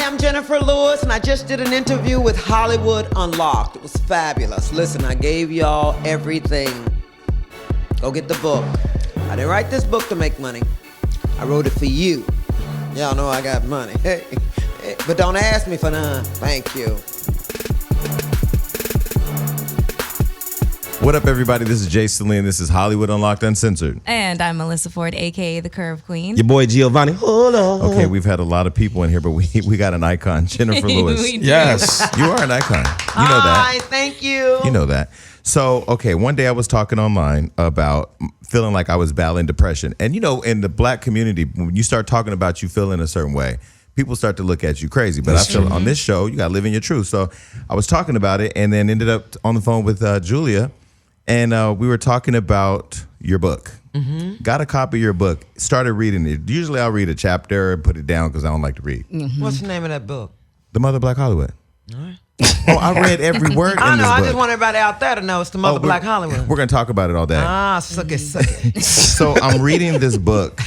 I'm Jenifer Lewis, and I just did an interview with Hollywood Unlocked. It was fabulous. Listen, I gave y'all everything. Go get the book. I didn't write this book to make money. I wrote it for you. Y'all know I got money. But don't ask me for none. Thank you. What up, everybody? This is Jason Lee, and this is Hollywood Unlocked Uncensored. And I'm Melissa Ford, a.k.a. the Curve Queen. Your boy Giovanni. Hold on. Okay, we've had a lot of people in here, but we got an icon, Jenifer Lewis. Yes. You are an icon. You know that. Hi, thank you. You know that. So, okay, one day I was talking online about feeling like I was battling depression. And, you know, in the black community, when you start talking about you feeling a certain way, people start to look at you crazy. But I feel on this show, you got to live in your truth. So I was talking about it and then ended up on the phone with Julia. And we were talking about your book. Mm-hmm. Got a copy of your book. Started reading it. Usually I'll read a chapter and put it down because I don't like to read. Mm-hmm. What's the name of that book? The Mother of Black Hollywood. All right. Oh, I read every word in this book. I just want everybody out there to know it's the Mother of Black Hollywood. We're going to talk about it all day. Suck it. So I'm reading this book.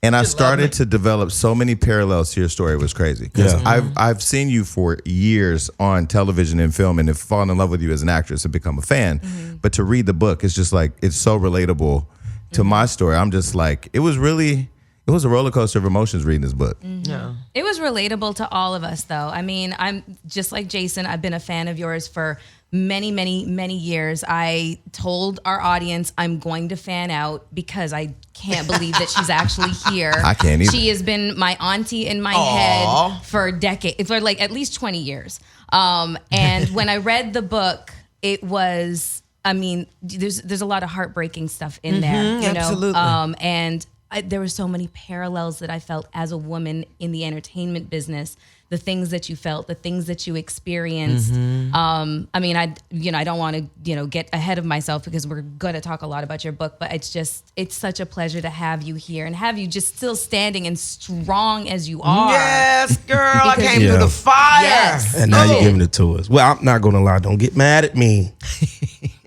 And I started to develop so many parallels to your story. It was crazy. Because I've seen you for years on television and film and have fallen in love with you as an actress and become a fan. Mm-hmm. But to read the book, it's just like, it's so relatable to my story. I'm just like, it was a roller coaster of emotions reading this book. Mm-hmm. Yeah. It was relatable to all of us, though. I mean, I'm just like Jason. I've been a fan of yours for many, many, many years. I told our audience I'm going to fan out because I can't believe that she's actually here. I can't either. She has been my auntie in my head for decades, for like at least 20 years. And when I read the book, it was, I mean, there's a lot of heartbreaking stuff in there, you know? Absolutely. And there were so many parallels that I felt as a woman in the entertainment business, the things that you felt, the things that you experienced. I mean, I don't want to, get ahead of myself because we're going to talk a lot about your book, but it's such a pleasure to have you here and have you just still standing and strong as you are. Yes, girl, I came through the fire. Yes. And now you're giving it to us. Well, I'm not going to lie. Don't get mad at me.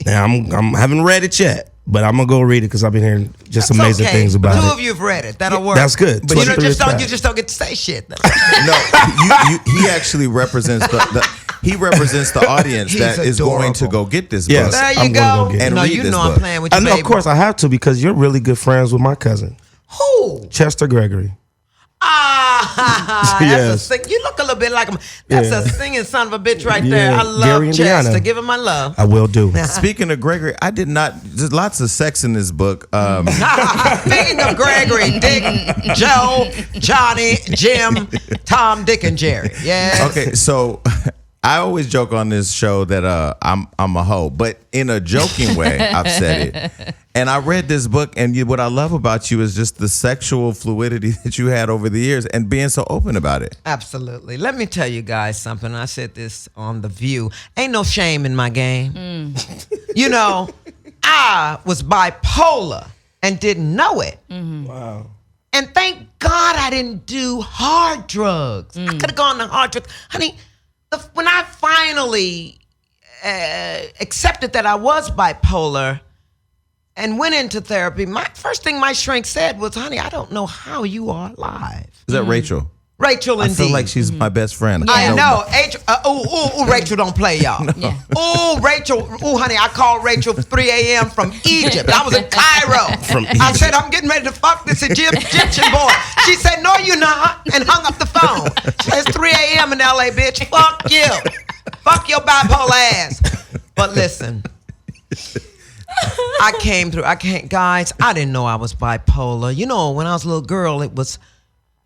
Now, I haven't read it yet. But I'm gonna go read it because I've been hearing just amazing things about it. Two of you have read it. That'll work. That's good. But you just don't get to say shit. No, he actually represents the audience that is going to go get this book. Yes, there you I'm go. Gonna go get and no, read you this know book. I'm playing with you. I know, of course, I have to because you're really good friends with my cousin. Who? Chester Gregory. That's Yes. a you look a little bit like him. That's a singing son of a bitch right there. Yeah. I love Gary, Chester. Indiana. Give him my love. I will do. Speaking of Gregory, I did not. There's lots of sex in this book. Speaking of Gregory, Dick, Joe, Johnny, Jim, Tom, Dick, and Jerry. Yeah. Okay, so I always joke on this show that I'm a hoe, but in a joking way, I've said it. And I read this book, and what I love about you is just the sexual fluidity that you had over the years and being so open about it. Absolutely. Let me tell you guys something. I said this on The View. Ain't no shame in my game. You know, I was bipolar and didn't know it. Mm-hmm. Wow. And thank God I didn't do hard drugs. I could have gone to hard drugs. Honey, when I finally accepted that I was bipolar and went into therapy, my first thing my shrink said was, honey, I don't know how you are alive. Is that Rachel? Rachel, indeed. I feel like she's my best friend. I know. Rachel don't play, y'all. Yeah. Ooh, Rachel. Ooh, honey, I called Rachel 3 a.m. from Egypt. I was in Cairo. I said, I'm getting ready to fuck this Egyptian boy. She said, no, you're not, and hung up the phone. She said, it's 3 a.m. in L.A., bitch. Fuck you. Fuck your bipolar ass. But listen. Guys, I didn't know I was bipolar. You know, when I was a little girl, it was,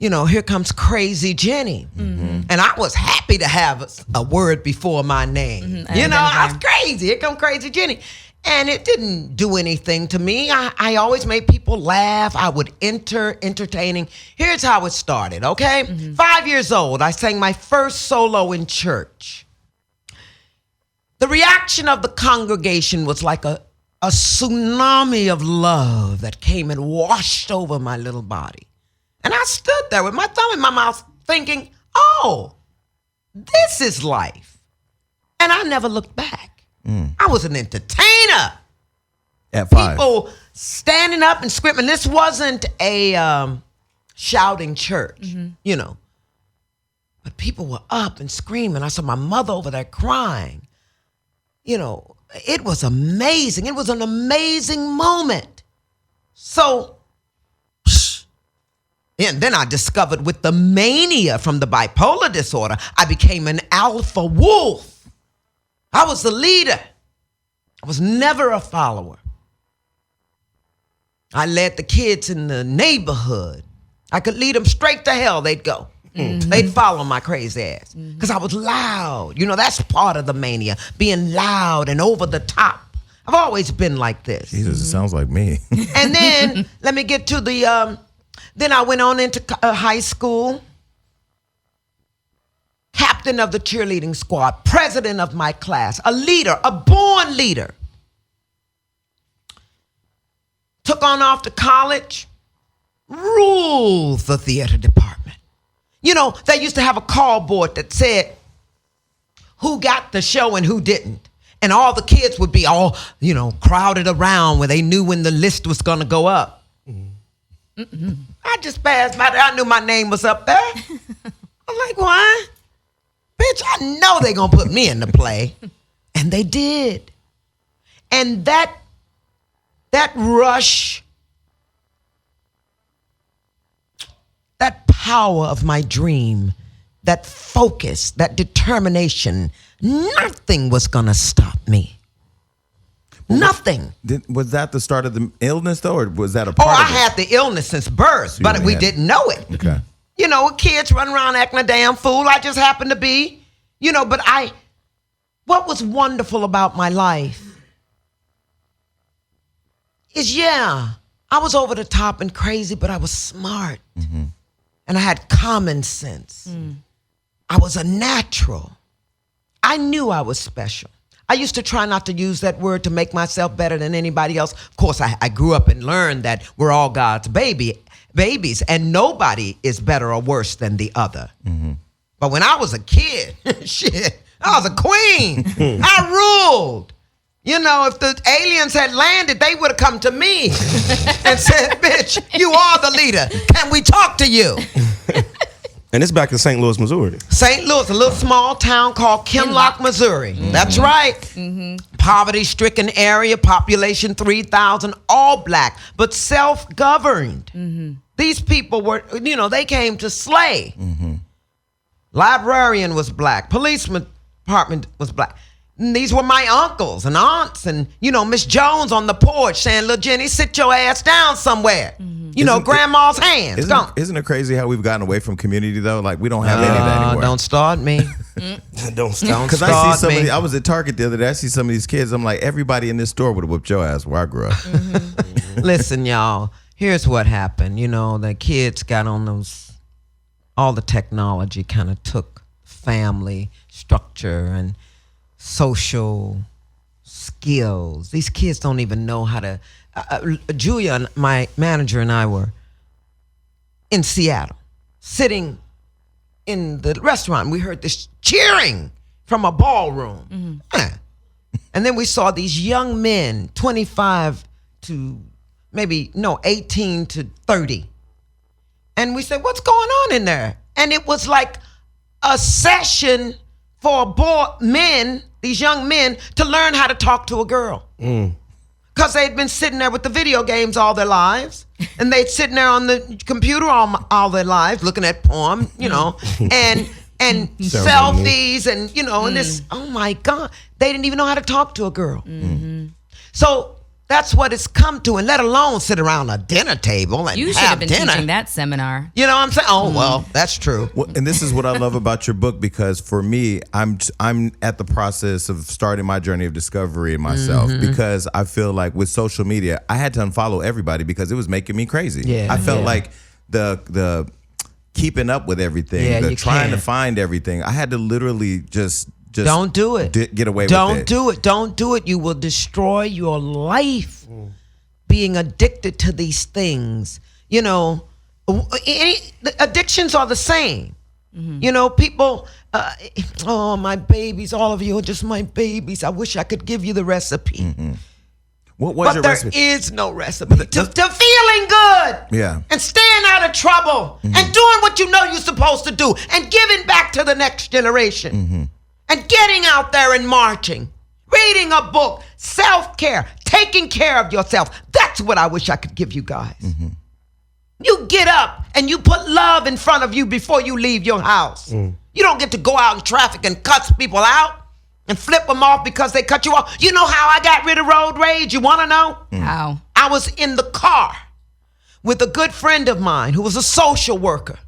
here comes Crazy Jenny. Mm-hmm. And I was happy to have a word before my name. Mm-hmm. I was crazy. Here comes Crazy Jenny. And it didn't do anything to me. I always made people laugh. I would entertaining. Here's how it started, okay? Mm-hmm. 5 years old, I sang my first solo in church. The reaction of the congregation was like a tsunami of love that came and washed over my little body. And I stood there with my thumb in my mouth thinking, oh, this is life. And I never looked back. I was an entertainer. At 5. People standing up and screaming. This wasn't a shouting church, But people were up and screaming. I saw my mother over there crying. You know, it was amazing. It was an amazing moment. So, and then I discovered with the mania from the bipolar disorder, I became an alpha wolf. I was the leader. I was never a follower. I led the kids in the neighborhood. I could lead them straight to hell. They'd go. Mm-hmm. They'd follow my crazy ass because I was loud. You know, that's part of the mania, being loud and over the top. I've always been like this. Jesus, it sounds like me. And then let me get to the, then I went on into high school. Captain of the cheerleading squad, president of my class, a leader, a born leader. Took on off to college, ruled the theater department. You know, they used to have a call board that said who got the show and who didn't. And all the kids would be all, you know, crowded around where they knew when the list was going to go up. Mm-hmm. I just passed by there. I knew my name was up there. I'm like, what? Bitch, I know they're going to put me in the play. And they did. And that rush, that power of my dream, that focus, that determination, nothing was going to stop me. Nothing. Was that the start of the illness, though, or was that a part of it? I had the illness since birth, so but we didn't know it. Okay. You know, kids run around acting a damn fool. I just happened to be, you know, but what was wonderful about my life is, I was over the top and crazy, but I was smart. Mm-hmm. And I had common sense. I was a natural. I knew I was special. I used to try not to use that word to make myself better than anybody else. Of course, I grew up and learned that we're all God's babies, and nobody is better or worse than the other. Mm-hmm. But when I was a kid, shit, I was a queen. I ruled. You know, if the aliens had landed, they would have come to me and said, bitch, you are the leader. Can we talk to you? And it's back in St. Louis, Missouri. St. Louis, a little small town called Kinloch, Missouri. Mm-hmm. That's right. Mm-hmm. Poverty-stricken area, population 3,000, all black, but self-governed. Mm-hmm. These people were, you know, they came to slay. Mm-hmm. Librarian was black. Policeman department was black. And these were my uncles and aunts and, you know, Miss Jones on the porch saying, little Jenny, sit your ass down somewhere. Mm-hmm. You know, grandma's hands. Isn't it crazy how we've gotten away from community, though? Like, we don't have any of that anymore. Don't start me. Don't start. Because I see somebody, I was at Target the other day, I see some of these kids, I'm like, everybody in this store would have whooped your ass where I grew up. Mm-hmm. Listen, y'all, here's what happened. You know, the kids got on all the technology kind of took family structure and social skills. These kids don't even know how to. Julia, my manager, and I were in Seattle, sitting in the restaurant. We heard this cheering from a ballroom. Mm-hmm. And then we saw these young men, 25 to 18 to 30. And we said, what's going on in there? And it was like a session for these young men, to learn how to talk to a girl. Because they'd been sitting there with the video games all their lives, and they'd sitting there on the computer all their lives, looking at porn, you know, and selfies, and, you know, and this, oh my God, they didn't even know how to talk to a girl. Mm-hmm. So that's what it's come to, and let alone sit around a dinner table and you should have been teaching that seminar. You know what I'm saying? Oh, well, that's true. Well, and this is what I love about your book, because for me, I'm at the process of starting my journey of discovery in myself, because I feel like with social media, I had to unfollow everybody because it was making me crazy. Yeah, I felt like the keeping up with everything, the trying to find everything, I had to literally just don't do it. Get away with it. Don't do it. Don't do it. You will destroy your life being addicted to these things. You know, addictions are the same. Mm-hmm. You know, people, oh, my babies, all of you are just my babies. I wish I could give you the recipe. Mm-hmm. What was your recipe? But there is no recipe to feeling good. Yeah. And staying out of trouble and doing what you know you're supposed to do and giving back to the next generation and getting out there and marching, reading a book, self-care, taking care of yourself. That's what I wish I could give you guys. You get up and you put love in front of you before you leave your house. You don't get to go out in traffic and cuss people out and flip them off because they cut you off. You know how I got rid of road rage? You want to know? How? I was in the car with a good friend of mine who was a social worker.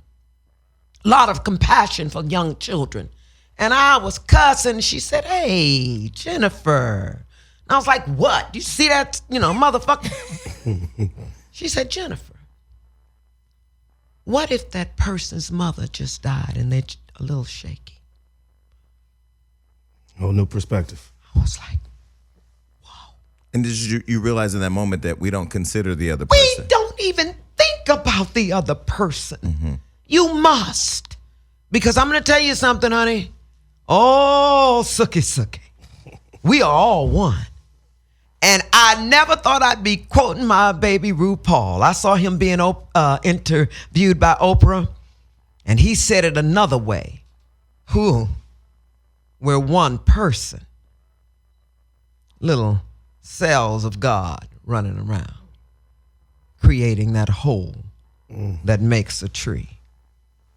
A lot of compassion for young children. And I was cussing. She said, "Hey, Jenifer." And I was like, "What? You see that, motherfucker?" She said, "Jenifer, what if that person's mother just died and they're a little shaky?" Whole new perspective. I was like, "Whoa." And did you realize in that moment that we don't consider the other person? We don't even think about the other person. You must. Because I'm going to tell you something, honey. Oh, sucky. We are all one. And I never thought I'd be quoting my baby RuPaul. I saw him being interviewed by Oprah, and he said it another way. We're one person. Little cells of God running around, creating that whole that makes a tree.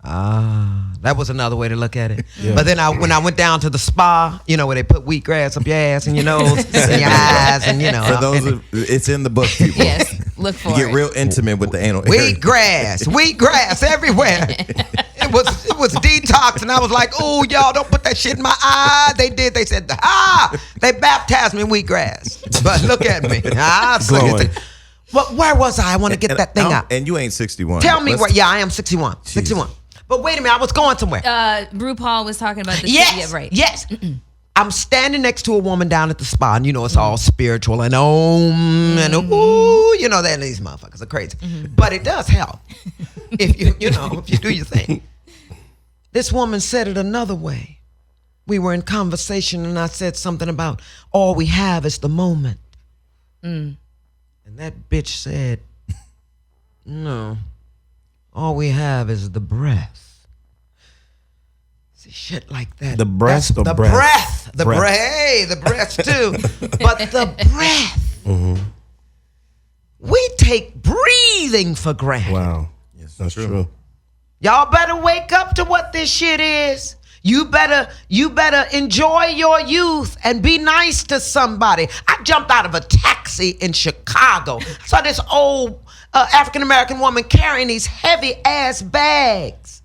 That was another way to look at it. Yeah. But then when I went down to the spa, where they put wheatgrass up your ass and your nose and your eyes and For those it's in the book, people. Yes, look for it. You get real intimate with the anal. Wheatgrass everywhere. It was detox, and I was like, "Oh, y'all don't put that shit in my eye." They did. They said, they baptized me in wheatgrass. But look at me. But where was I? I want to get that thing out. And you ain't 61. Tell me where. Yeah, I am 61. Jeez. 61. But wait a minute, I was going somewhere. RuPaul was talking about this. Yes, yeah, right. Yes. I'm standing next to a woman down at the spa, and it's all spiritual and and ooh, that these motherfuckers are crazy. But it does help if you do your thing. This woman said it another way. We were in conversation, and I said something about all we have is the moment. And that bitch said, "No, all we have is the breath." See, shit like that. The breath, the breath. The breath. Hey, the breath too. But the breath. We take breathing for granted. Wow. Yes, that's true. Y'all better wake up to what this shit is. You better enjoy your youth and be nice to somebody. I jumped out of a taxi in Chicago. I saw this old African-American woman carrying these heavy ass bags.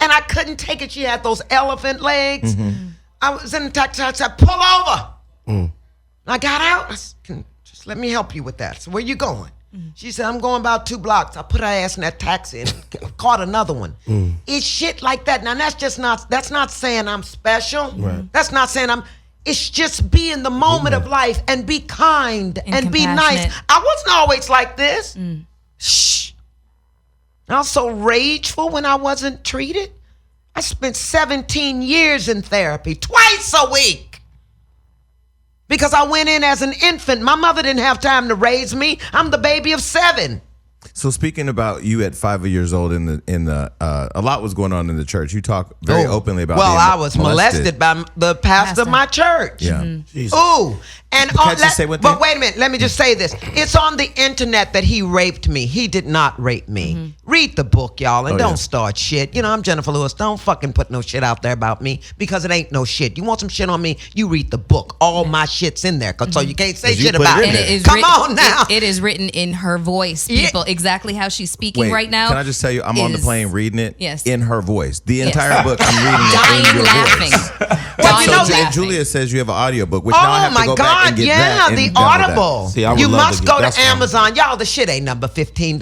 And I couldn't take it. She had those elephant legs. I was in the taxi. I said, "Pull over." I got out. I said, "Just let me help you with that." So where you going? She said, "I'm going about 2 blocks." I put her ass in that taxi and caught another one. It's shit like that. Now that's not saying I'm special. Right. That's not saying it's just be in the moment of life and be kind and be nice. I wasn't always like this. Shh. I was so rageful when I wasn't treated. I spent 17 years in therapy, twice a week. Because I went in as an infant. My mother didn't have time to raise me. I'm the baby of 7. So speaking about you at 5 years old in the a lot was going on in the church. You talk very openly about. Well, I was molested by the pastor of my church. Yeah. Ooh, and but wait a minute. Let me just say this. It's on the internet that he raped me. He did not rape me. Read the book, y'all, and don't start shit. I'm Jenifer Lewis. Don't fucking put no shit out there about me because it ain't no shit. You want some shit on me? You read the book. All my shit's in there, so you can't say shit about it. Come on now. It is written in her voice, people. Exactly how she's speaking right now. Can I just tell you, I'm on the plane reading it in her voice. The entire book, I'm reading it in your voice. Well, Julia says you have an audio book, which now I have to go back and get that. The Audible. See, you must go to Amazon. Y'all, the shit ain't number $15.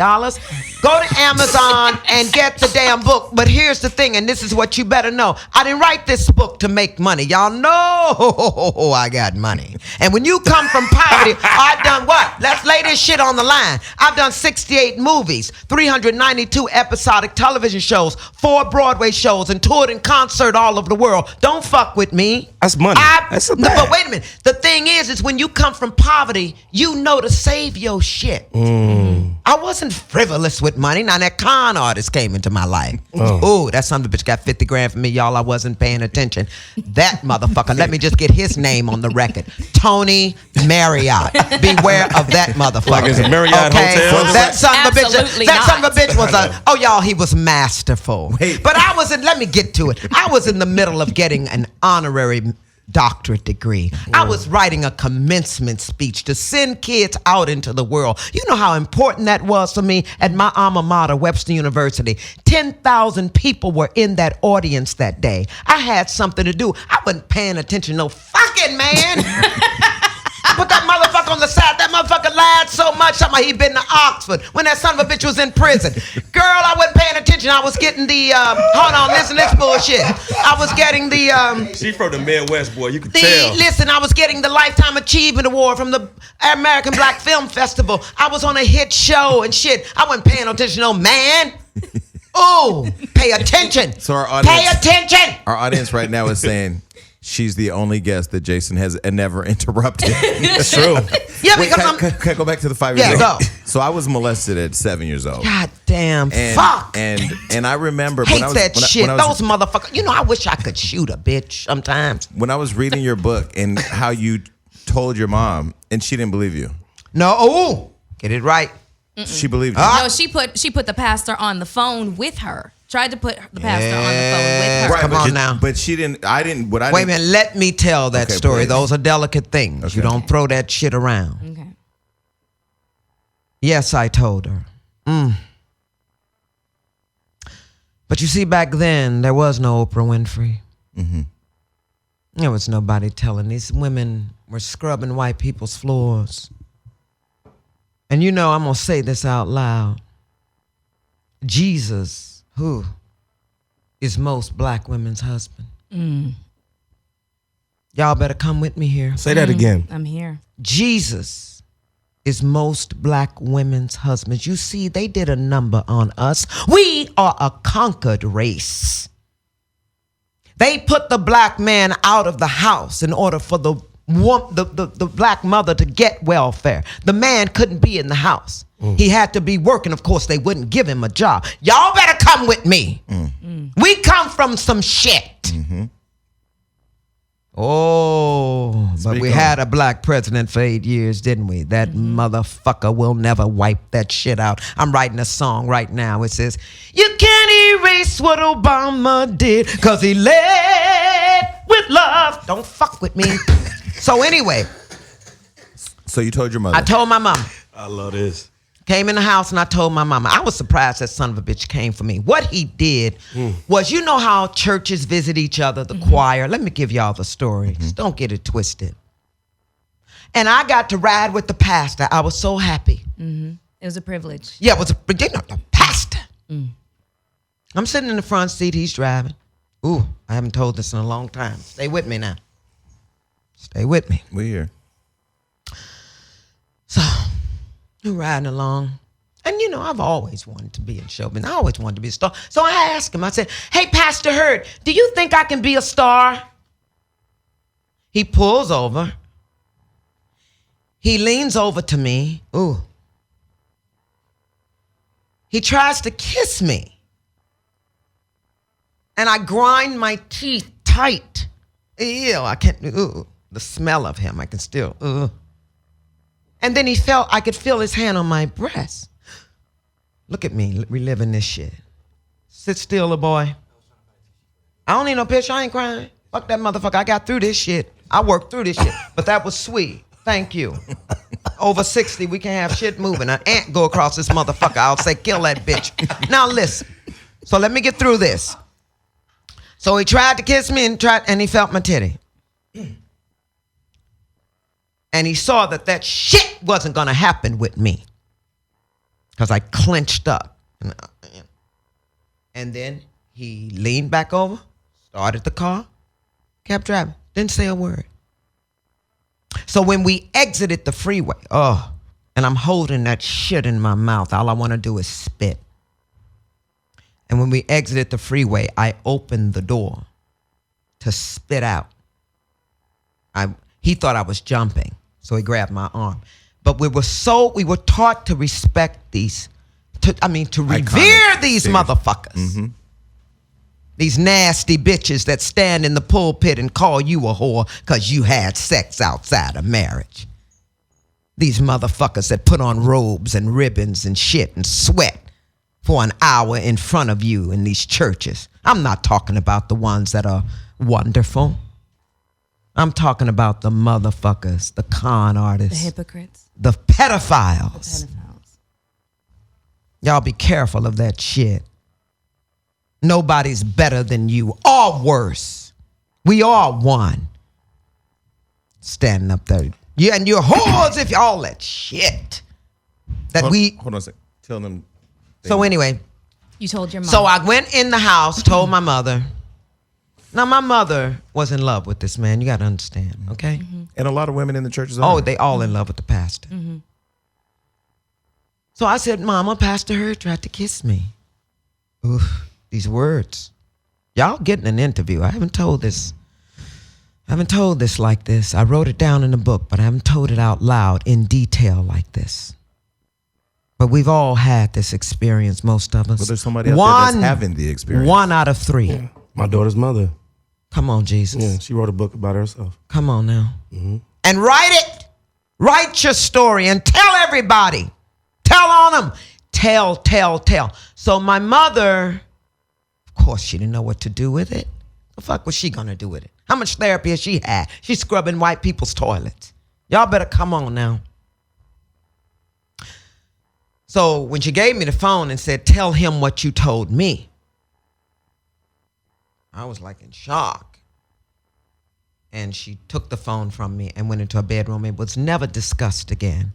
Go to Amazon and get the damn book. But here's the thing, and this is what you better know. I didn't write this book to make money. Y'all know I got money. And when you come from poverty, I've done what? Let's lay this shit on the line. I've done 68 movies, 392 episodic television shows, 4 Broadway shows, and toured in concert all over the world. Don't fuck with me. That's money. That's a bag. But wait a minute. The thing is when you come from poverty, you know to save your shit. I wasn't frivolous with money. Now that con artist came into my life. Ooh, that son of a bitch got 50 grand from me, y'all. I wasn't paying attention. That motherfucker, let me just get his name on the record. Tony Marriott. Beware of that motherfucker. Like it's a Marriott hotel? That son of a bitch. Absolutely That son of a not. bitch was y'all, he was masterful. Wait. But I was in, let me get to it. I was in the middle of getting an honorary doctorate degree. I was writing a commencement speech to send kids out into the world. You know how important that was for me at my alma mater, Webster University. 10,000 people were in that audience that day. I had something to do. I wasn't paying attention, no fucking man. I put that motherfucker on the side. That motherfucker lied so much. Somebody he been to Oxford when that son of a bitch was in prison. Girl, I wasn't paying attention. I was getting the hold on, listen to this bullshit. I was getting the She from the Midwest, boy. You can tell. listen, I was getting the Lifetime Achievement Award from the American Black Film Festival. I was on a hit show and shit. I wasn't paying attention, no man. Ooh, pay attention. So our audience, pay attention. Our audience right now is saying she's the only guest that Jason has never interrupted. That's true. Yeah, Wait, because can I go back to the 5 years Yeah, old? go. So I was molested at 7 years old. God damn, And, fuck. And I remember Hate when I was that shit. when I was, Those motherfuckers. You know, I wish I could shoot a bitch sometimes. when I was reading your book and how you told your mom and she didn't believe you. No, get it right. She believed you. No, she put the pastor on the phone with her. Tried to put the pastor on the phone with her. Right. Come but on now. But she didn't. I didn't. What I Wait a didn't, minute, let me tell that Okay, story. please. Those are delicate things. You Okay. don't throw that shit around. Okay. Yes, I told her. But you see, back then, there was no Oprah Winfrey. There was nobody telling. These women were scrubbing white people's floors. And you know, I'm going to say this out loud. Jesus, who is most black women's husband. Y'all better come with me here. Say that again. I'm here. Jesus is most black women's husbands. You see, they did a number on us. We are a conquered race. They put the black man out of the house in order for the black mother to get welfare. The man couldn't be in the house. He had to be working. Of course, they wouldn't give him a job. Y'all better come with me. We come from some shit. Oh, but Speak we on had a black president for 8 years, didn't we? That motherfucker will never wipe that shit out. I'm writing a song right now. It says, you can't erase what Obama did because he led with love. Don't fuck with me. So anyway, So you told your mother. I told my mom. I love this. Came in the house and I told my mama. I was surprised that son of a bitch came for me. What he did was, you know how churches visit each other, the choir. Let me give y'all the story. Just don't get it twisted. And I got to ride with the pastor. I was so happy. It was a privilege. Yeah, it was the pastor. I'm sitting in the front seat. He's driving. Ooh, I haven't told this in a long time. Stay with me now. Stay with me. We're here. So we're riding along. And, you know, I've always wanted to be in show business. I always wanted to be a star. So I asked him, I said, hey, Pastor Hurd, do you think I can be a star? He pulls over. He leans over to me. Ooh. He tries to kiss me. And I grind my teeth tight. Ew, I can't, ooh, the smell of him, I can still, And then I could feel his hand on my breast. Look at me, reliving this shit. Sit still, little boy. I don't need no picture, I ain't crying. Fuck that motherfucker, I got through this shit. I worked through this shit, but that was sweet. Thank you. Over 60, we can have shit moving. An ant go across this motherfucker, I'll say, kill that bitch. Now listen, so let me get through this. So he tried to kiss me and he felt my titty. And he saw that shit wasn't gonna happen with me. Because I clenched up. And then he leaned back over, started the car, kept driving, didn't say a word. So when we exited the freeway, and I'm holding that shit in my mouth, all I wanna do is spit. And when we exited the freeway, I opened the door to spit out. He thought I was jumping, so he grabbed my arm. But we were taught to respect these, to revere these motherfuckers. Mm-hmm. These nasty bitches that stand in the pulpit and call you a whore because you had sex outside of marriage. These motherfuckers that put on robes and ribbons and shit and sweat for an hour in front of you in these churches. I'm not talking about the ones that are wonderful. I'm talking about the motherfuckers, the con artists. The hypocrites. The pedophiles. Y'all be careful of that shit. Nobody's better than you or worse. We are one. Standing up there. Yeah, and you're whores if you all that shit. Hold on a second. Tell them. So anyway. You told your mom. So I went in the house, told my mother. Now, my mother was in love with this man. You got to understand, okay? Mm-hmm. And a lot of women in the churches are. Oh, they all in love with the pastor. Mm-hmm. So I said, Mama, Pastor Heard tried to kiss me. Oof, these words. Y'all getting an interview. I haven't told this like this. I wrote it down in a book, but I haven't told it out loud in detail like this. But we've all had this experience, most of us. But there's somebody out there that's having the experience. 1 out of 3. Yeah. My daughter's mother. Come on, Jesus. Yeah, she wrote a book about herself. Come on now. Mm-hmm. And write it. Write your story and tell everybody. Tell on them. Tell. So my mother, of course, she didn't know what to do with it. The fuck was she going to do with it? How much therapy has she had? She's scrubbing white people's toilets. Y'all better come on now. So when she gave me the phone and said, tell him what you told me, I was like in shock. And she took the phone from me and went into her bedroom. It was never discussed again.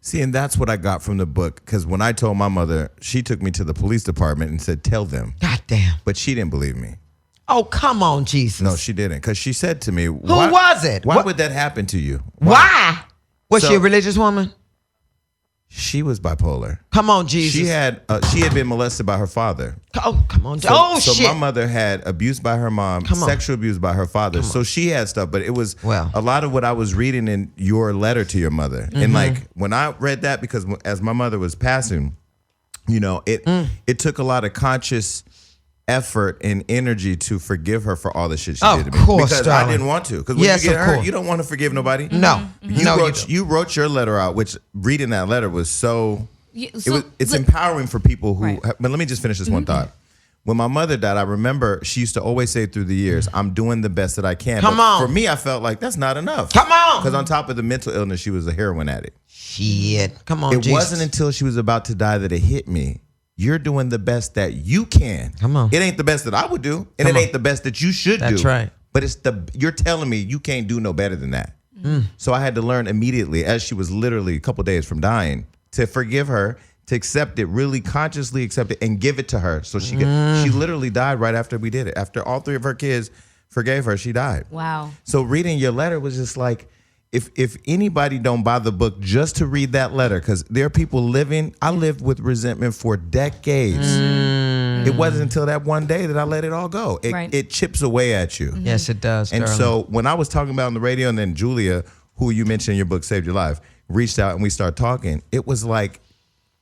See, and that's what I got from the book. Because when I told my mother, she took me to the police department and said, tell them. God damn. But she didn't believe me. Oh, come on, Jesus. No, she didn't. Because she said to me, Who was it? Why would that happen to you? Why? Was she a religious woman? She was bipolar. Come on, Jesus. She had been molested by her father. Oh, come on. So shit. My mother had abuse by her mom, sexual abuse by her father. So she had stuff, but it was a lot of what I was reading in your letter to your mother. Mm-hmm. And like when I read that, because as my mother was passing, it took a lot of conscious effort and energy to forgive her for all the shit she did to me. Of course, because darling. I didn't want to. Because when you get hurt, you don't want to forgive nobody. No. You wrote your letter out, which reading that letter was it's empowering for people who. Right. But let me just finish this one thought. When my mother died, I remember she used to always say through the years, I'm doing the best that I can. Come on. For me, I felt like that's not enough. Come on. Because on top of the mental illness, she was a heroin addict. Shit. Come on, It wasn't until she was about to die that it hit me. You're doing the best that you can. Come on. It ain't the best that I would do. And it ain't the best that you should do. That's right. But you're telling me you can't do no better than that. So I had to learn immediately, as she was literally a couple days from dying, to forgive her, to accept it, really consciously accept it, and give it to her. So she literally died right after we did it. After all 3 of her kids forgave her, she died. Wow. So reading your letter was just like, if anybody don't buy the book just to read that letter, because there are people I lived with resentment for decades. It wasn't until that one day that I let it all go. It chips away at you. Yes, it does. And darling. so when I was talking about on the radio, and then Julia, who you mentioned in your book, Saved Your Life, reached out and we started talking, it was like,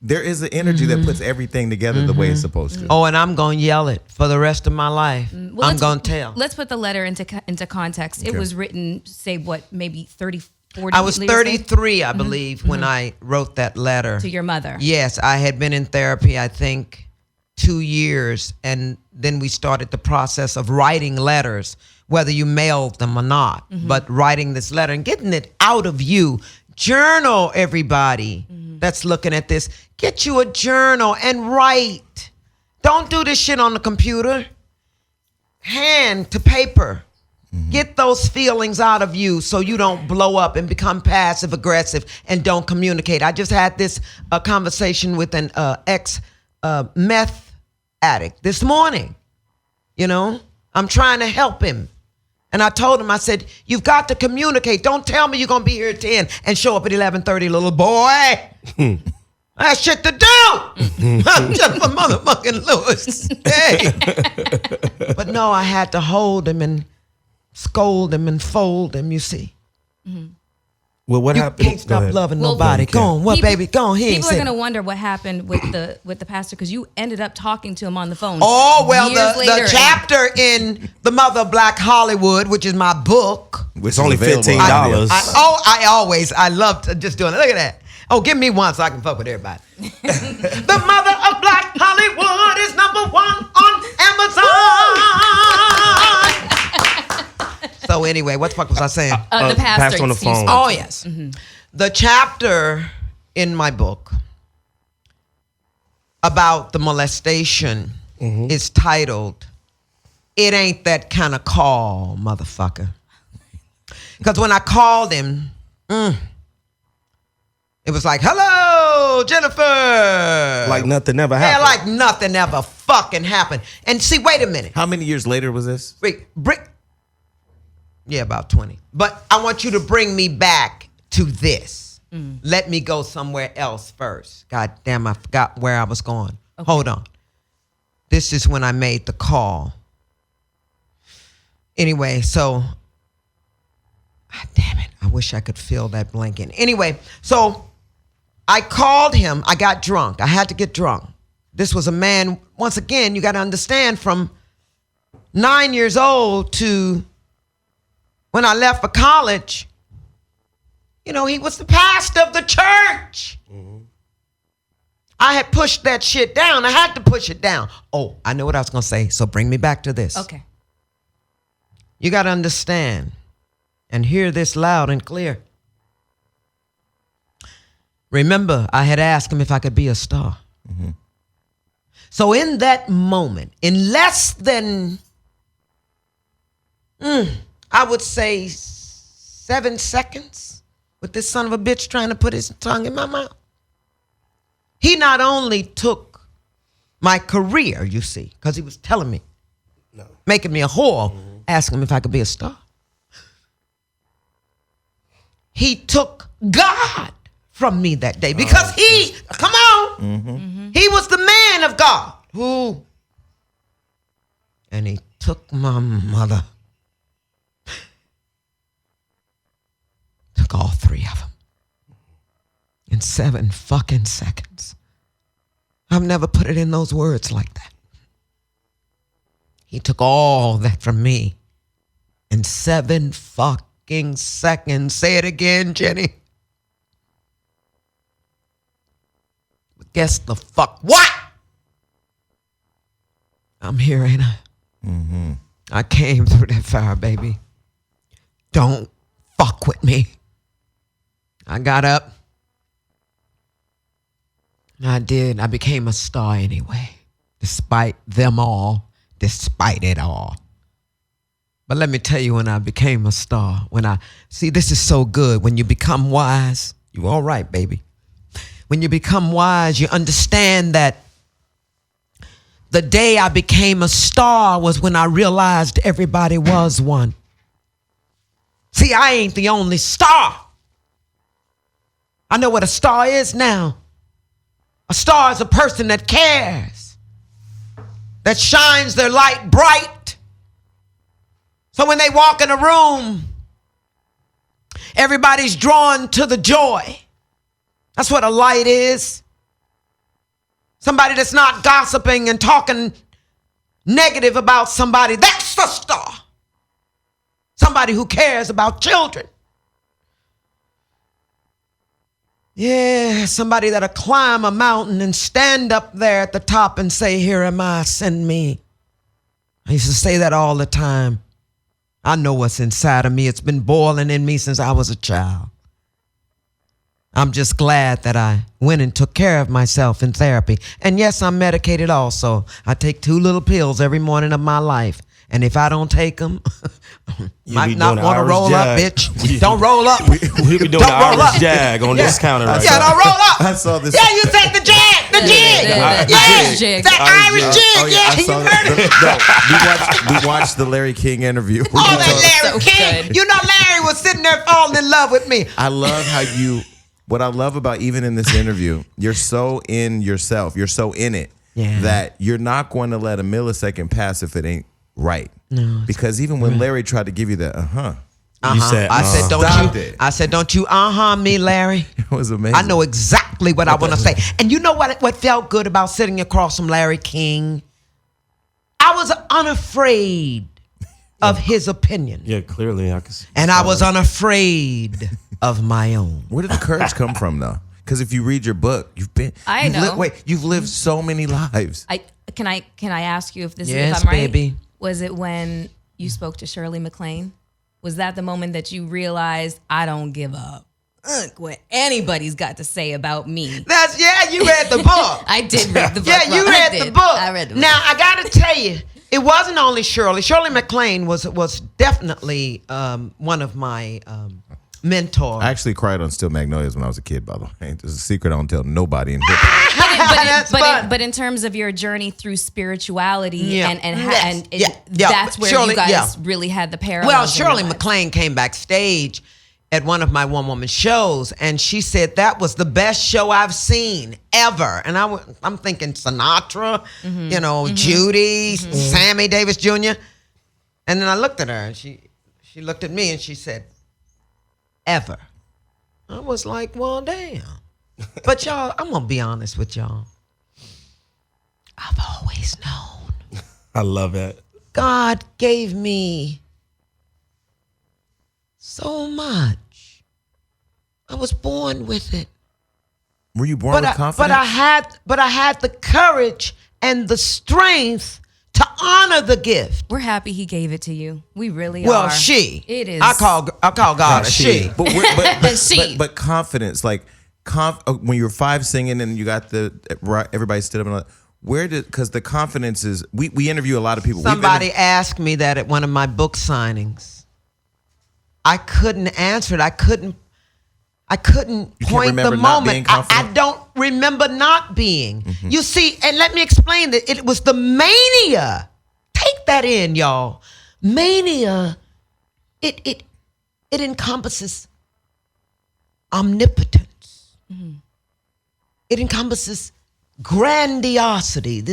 there is an energy that puts everything together the way it's supposed to. Oh, and I'm going to yell it for the rest of my life. Well, I'm going to tell. Let's put the letter into context. Okay. It was written, say, maybe 30, 40 I was 33, I believe, when I wrote that letter. To your mother. Yes, I had been in therapy, I think, 2 years. And then we started the process of writing letters, whether you mailed them or not. But writing this letter and getting it out of you. Journal, everybody that's looking at this. Get you a journal and write. Don't do this shit on the computer. Hand to paper. Get those feelings out of you so you don't blow up and become passive aggressive and don't communicate. I just had this conversation with an ex-meth addict this morning. I'm trying to help him. And I told him, I said, you've got to communicate. Don't tell me you're going to be here at 10 and show up at 11:30, little boy. I have shit to do. I'm just a motherfucking Lewis. Hey. But no, I had to hold him and scold them and fold them, you see. Well, what You happened? can't stop loving Well, nobody. you Go can't. on. What, baby? Go on. He ain't People are said going to it. wonder what happened with the pastor because you ended up talking to him on the phone. Oh, well, years later. the chapter in The Mother of Black Hollywood, which is my book. It's only available $15. I love just doing it. Look at that. Oh, give me one so I can fuck with everybody. The Mother of Black Hollywood is #1 on Amazon. So anyway, what the fuck was I saying? The pastor on the excuse phone. me. Oh, yes. The chapter in my book about the molestation is titled, It Ain't That Kind of Call, Motherfucker. Because when I called him, it was like, hello, Jenifer. Like nothing ever Yeah, happened. like nothing ever fucking happened. And see, wait a minute. How many years later was this? Wait, yeah, about 20. But I want you to bring me back to this. Let me go somewhere else first. God damn, I forgot where I was going. Okay. Hold on. This is when I made the call. Anyway, so, damn it. I wish I could fill that blank in. Anyway, so I called him. I got drunk. I had to get drunk. This was a man, once again, you got to understand, from 9 years old to when I left for college, you know, he was the pastor of the church. I had pushed that shit down. I had to push it down. Oh, I know what I was going to say, so bring me back to this. Okay. You got to understand and hear this loud and clear. Remember, I had asked him if I could be a star. So in that moment, in less than, I would say 7 seconds, with this son of a bitch trying to put his tongue in my mouth, he not only took my career, you see, because he was telling me, making me a whore, asking him if I could be a star. He took God from me that day because he was the man of God. And he took my mother. Took all 3 of them in 7 fucking seconds. I've never put it in those words like that. He took all that from me in 7 fucking seconds. Say it again, Jenny. Guess the fuck what? I'm here, ain't I? I came through that fire, baby. Don't fuck with me. I got up. I did. I became a star anyway, despite them all, despite it all. But let me tell you, when I became a star, see, this is so good. When you become wise, you all right, baby. When you become wise, you understand that the day I became a star was when I realized everybody was one. See, I ain't the only star. I know what a star is now. A star is a person that cares, that shines their light bright. So when they walk in a room, everybody's drawn to the joy. That's what a light is. Somebody that's not gossiping and talking negative about somebody. That's a star. Somebody who cares about children. Yeah, somebody that'll climb a mountain and stand up there at the top and say, here am I, send me. I used to say that all the time. I know what's inside of me. It's been boiling in me since I was a child. I'm just glad that I went and took care of myself in therapy. And yes, I'm medicated also. I take 2 little pills every morning of my life. And if I don't take them, might not want to roll up, bitch. Don't roll up. We be doing the Irish jag on this counter right Yeah, now. don't roll up. I saw this. Yeah, you take the jag, the jig. Irish jig. That Irish jig, yeah. I saw You heard it. that. We watched the Larry King interview. Oh, that Larry So King. good. You know, Larry was sitting there falling in love with me. I love how what I love about even in this interview, you're so in yourself, you're so in it Yeah. that you're not going to let a millisecond pass if it ain't right. No, because even when Larry tried to give you that, You said, I said, don't you me, Larry. It was amazing. I know exactly what I want to say. And you know what felt good about sitting across from Larry King? I was unafraid of his opinion. Yeah, clearly I can see. And I was unafraid of my own. Where did the courage come from, though? Because if you read your book, you've lived so many lives. Can I ask you if this yes, is if I'm right? Baby. Was it when you spoke to Shirley MacLaine? Was that the moment that you realized I don't give up what anybody's got to say about me? You read the book. I did read the book. Yeah, you read the book. I read the book. Now I gotta tell you, it wasn't only Shirley. Shirley MacLaine was definitely one of my mentors. I actually cried on Still Magnolias when I was a kid, by the way. It's a secret I don't tell nobody in hip-hop. But in terms of your journey through spirituality and that's where Shirley, you guys really had the parallels. Well, Shirley MacLaine came backstage at one of my one-woman shows, and she said that was the best show I've seen ever. And I'm thinking Sinatra, Judy, Sammy Davis Jr. And then I looked at her, and she looked at me, and she said, ever. I was like, well, damn. But y'all, I'm going to be honest with y'all. I've always known. I love it. God gave me so much. I was born with it. Were you born with confidence? But I had the courage and the strength to honor the gift. We're happy he gave it to you. We really are. Well, she. It is. I call God a she. But confidence, like when you were 5 singing and you got everybody stood up and because the confidence is, we interview a lot of people. Somebody asked me that at one of my book signings. I couldn't answer it. I couldn't point the moment. I don't remember not being. Mm-hmm. You see, and let me explain that it was the mania. Take that in, y'all. Mania, it encompasses omnipotence. Mm-hmm. It encompasses grandiosity.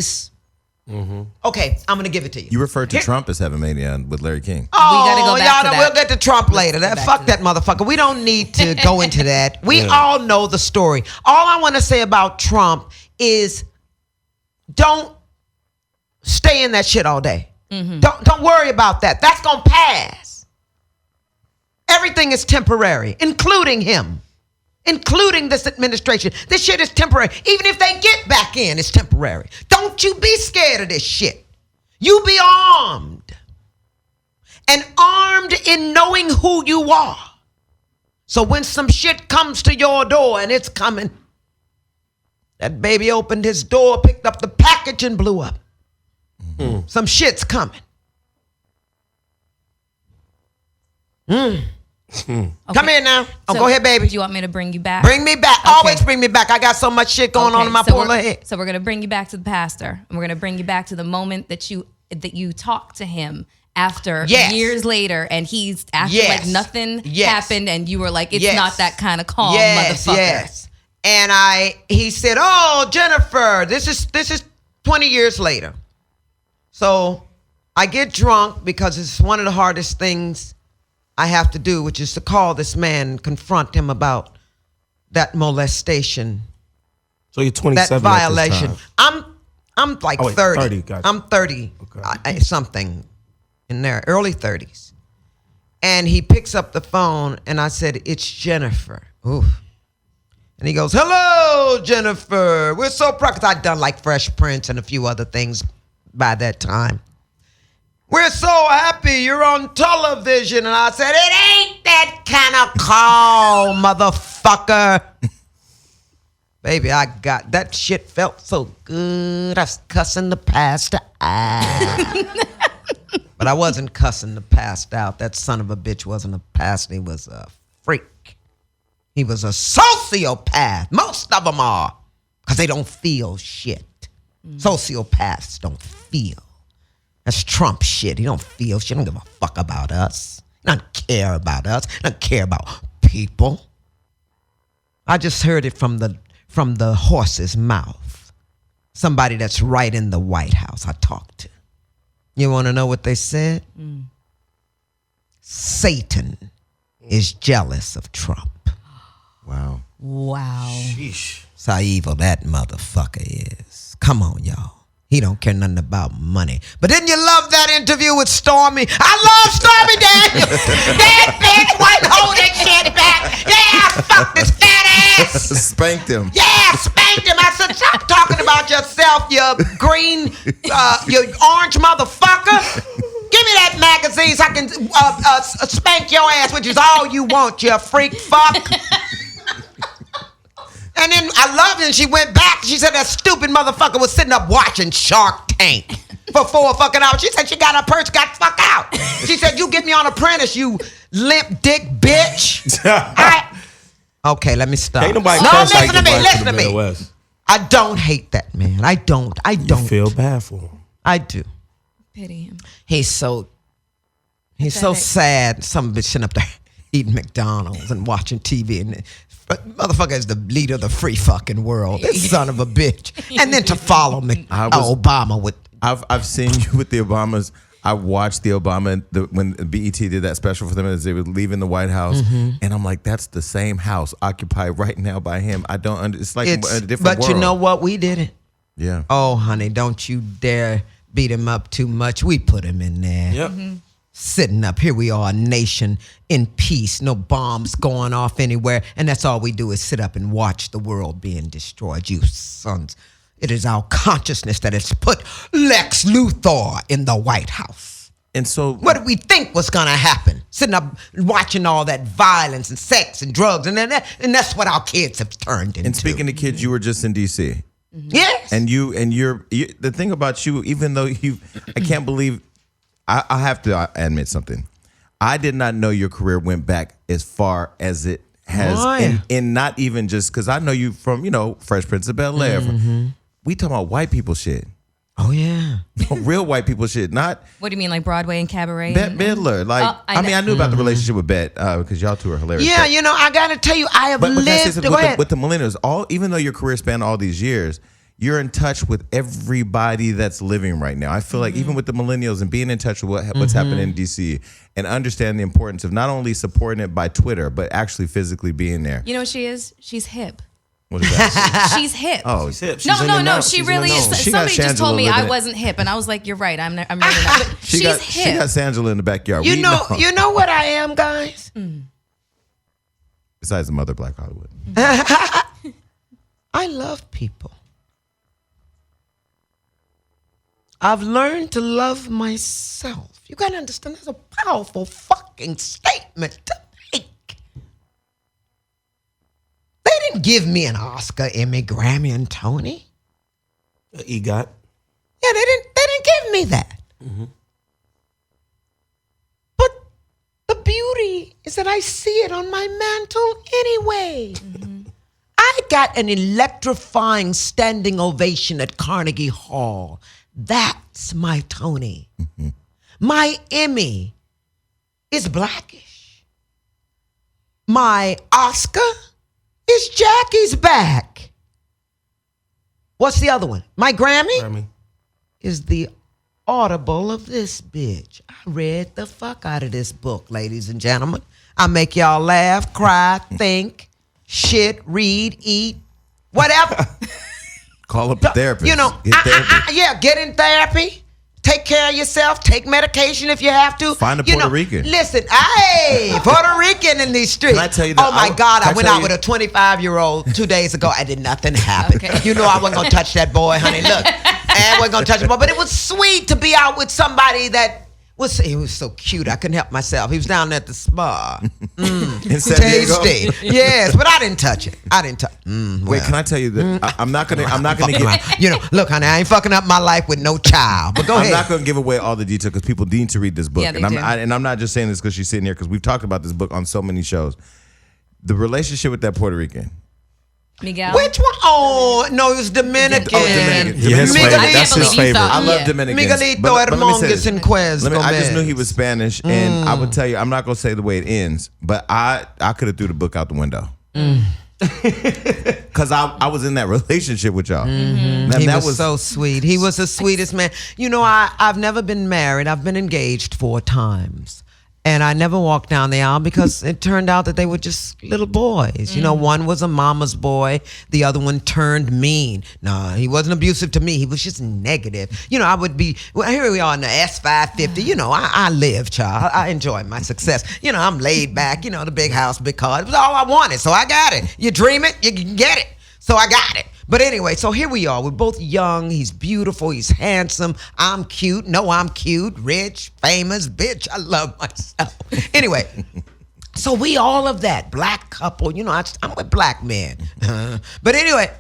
Okay, I'm gonna give it to you. You referred to Trump as having mania with Larry King. Oh, we gotta go back to that. We'll get to Trump later. Fuck that motherfucker. We don't need to go into that. We all know the story. All I want to say about Trump is, don't stay in that shit all day. Mm-hmm. Don't worry about that. That's gonna pass. Everything is temporary, including him. Including this administration. This shit is temporary. Even if they get back in, it's temporary. Don't you be scared of this shit. You be armed. And armed in knowing who you are. So when some shit comes to your door, and it's coming, that baby opened his door, picked up the package, and blew up. Mm-hmm. Some shit's coming. Okay. Come here now. Go ahead, baby. Do you want me to bring you back? Bring me back. Okay. Always bring me back. I got so much shit going on in my poor little head. So we're going to bring you back to the pastor. And we're going to bring you back to the moment that you talked to him after years later. And he's acting like nothing happened. And you were like, it's not that kind of calm, motherfucker. Yes. And he said, oh, Jenifer, this is 20 years later. So I get drunk because it's one of the hardest things I have to do, which is to call this man and confront him about that molestation. So you're 27. That violation. I'm like 30. 30. Gotcha. I'm 30 something in there, early 30s. And he picks up the phone and I said, it's Jenifer. Oof. And he goes, hello, Jenifer. We're so proud, because I'd done like Fresh Prince and a few other things by that time. We're so happy you're on television. And I said, it ain't that kind of call, motherfucker. Baby, I got that shit felt so good. I was cussing the pastor out. But I wasn't cussing the pastor out. That son of a bitch wasn't a pastor. He was a freak. He was a sociopath. Most of them are, because they don't feel shit. Sociopaths don't feel. That's Trump shit. He don't feel shit. He don't give a fuck about us. He don't care about us. He don't care about people. I just heard it from the horse's mouth. Somebody that's right in the White House I talked to. You want to know what they said? Satan is jealous of Trump. Wow. Wow. Sheesh. That's how evil that motherfucker is. Come on, y'all. He don't care nothing about money. But didn't you love that interview with Stormy? I love Stormy Daniels. That bitch won't hold that shit back. Yeah, fuck this fat ass. Spanked him. Yeah, spanked him. I said, stop talking about yourself, you green, you orange motherfucker. Give me that magazine so I can spank your ass, which is all you want, you freak fuck. And then I loved it, and she went back. She said that stupid motherfucker was sitting up watching Shark Tank for 4 fucking hours. She said she got her purse, got the fuck out. She said, you get me on Apprentice, you limp dick bitch. Okay, let me stop. Ain't nobody No, cuss listen like to me, the listen to me. Midwest. I don't hate that man. I don't. You feel bad for him. I do. Pity him. He's so sad. Some bitch sitting up there eating McDonald's and watching TV, and motherfucker is the leader of the free fucking world. This son of a bitch. And then to follow me, Obama with. I've seen you with the Obamas. I watched the Obama when BET did that special for them as they were leaving the White House, and I'm like, that's the same house occupied right now by him. I don't. It's like a different but world. you know what? We did it. Yeah. Oh, honey, don't you dare beat him up too much. We put him in there. Yep. Sitting up here, we are a nation in peace, no bombs going off anywhere, and that's all we do is sit up and watch the world being destroyed. You sons, it is our consciousness that has put Lex Luthor in the White House. And so, What did we think was gonna happen? Sitting up watching all that violence and sex and drugs, and that's what our kids have turned into. and speaking of kids, you were just in D.C. Yes, And you're the thing about you, even though I can't believe, I have to admit something. I did not know your career went back as far as it has. Why? In not even just, because I know you from, Fresh Prince of Bel-Air. We talking about white people shit. Oh yeah. Real white people shit. Not What do you mean, like Broadway and cabaret? Bette Midler. Like, Oh, I know. I knew about the relationship with Bette because y'all two are hilarious. Yeah, But- I gotta tell you, I have But can I say lived. something? Go ahead. with the millennials, even though your career spanned all these years, you're in touch with everybody that's living right now. I feel like even with the millennials and being in touch with what's happening in DC and understand the importance of not only supporting it by Twitter, but actually physically being there. You know what she is? She's hip. What is that? She's hip. Oh, She's hip. She's No, in no, the no. know. She She's really in the is. know. She got Somebody just Shangela told me living I it. wasn't hip, and I was like, "You're right. I'm really not." But she she's got hip. Sangela in the backyard. You We know what I am, guys? Besides the mother Black Hollywood. I love people. I've learned to love myself. You gotta understand, that's a powerful fucking statement to make. They didn't give me an Oscar, Emmy, Grammy, and Tony. EGOT. Yeah, they didn't give me that. But the beauty is that I see it on my mantle anyway. I got an electrifying standing ovation at Carnegie Hall. That's my Tony. My Emmy is Blackish. My Oscar is Jackie's Back. What's the other one? My Grammy is the Audible of this bitch. I read the fuck out of this book, ladies and gentlemen. I make y'all laugh, cry, think, shit, read, eat, whatever. Call up a therapist. Get therapy. Get in therapy. Take care of yourself. Take medication if you have to. Find a Puerto Rican. Listen, hey, Puerto Rican in these streets. Can I tell you that Oh my God, can I I went tell out you- with a 25-year-old 2 days ago. I did nothing happen. Okay. You know I wasn't gonna touch that boy, honey. Look, I wasn't gonna touch him, but it was sweet to be out with somebody that he was so cute. I couldn't help myself. He was down there at the spa. In San Diego? Tasty. Yes, but I didn't touch it. I didn't touch. Wait, can I tell you that I'm not gonna give. Look, honey, I ain't fucking up my life with no child. But go I'm ahead. not going to give away all the detail because people need to read this book. Yeah, they and do. I'm not just saying this because she's sitting here because we've talked about this book on so many shows. The relationship with that Puerto Rican. Miguel. Which one? Oh, no, it was Dominican. Dominican. Yeah, his favorite. I That's can't his believe you favorite. thought- I love Yeah. Dominicans. Miguelito But let me say Hermonges this. and Quez I just knew Gomez. he was Spanish, and I would tell you, I'm not going to say the way it ends, but I could have threw the book out the window. Because I was in that relationship with y'all. He was so sweet. He was the sweetest man. You know, I've never been married. I've been engaged 4 times. And I never walked down the aisle because it turned out that they were just little boys. You know, one was a mama's boy. The other one turned mean. No, he wasn't abusive to me. He was just negative. You know, I would be, well, here we are in the S550. You know, I live, child. I enjoy my success. You know, I'm laid back. You know, the big house, big car. It was all I wanted, so I got it. You dream it, you can get it. So I got it. But anyway, so here we are. We're both young. He's beautiful. He's handsome. I'm cute. No, I'm cute, rich, famous, bitch. I love myself. Anyway, so we all of that. Black couple. You know, I'm with black men. But anyway,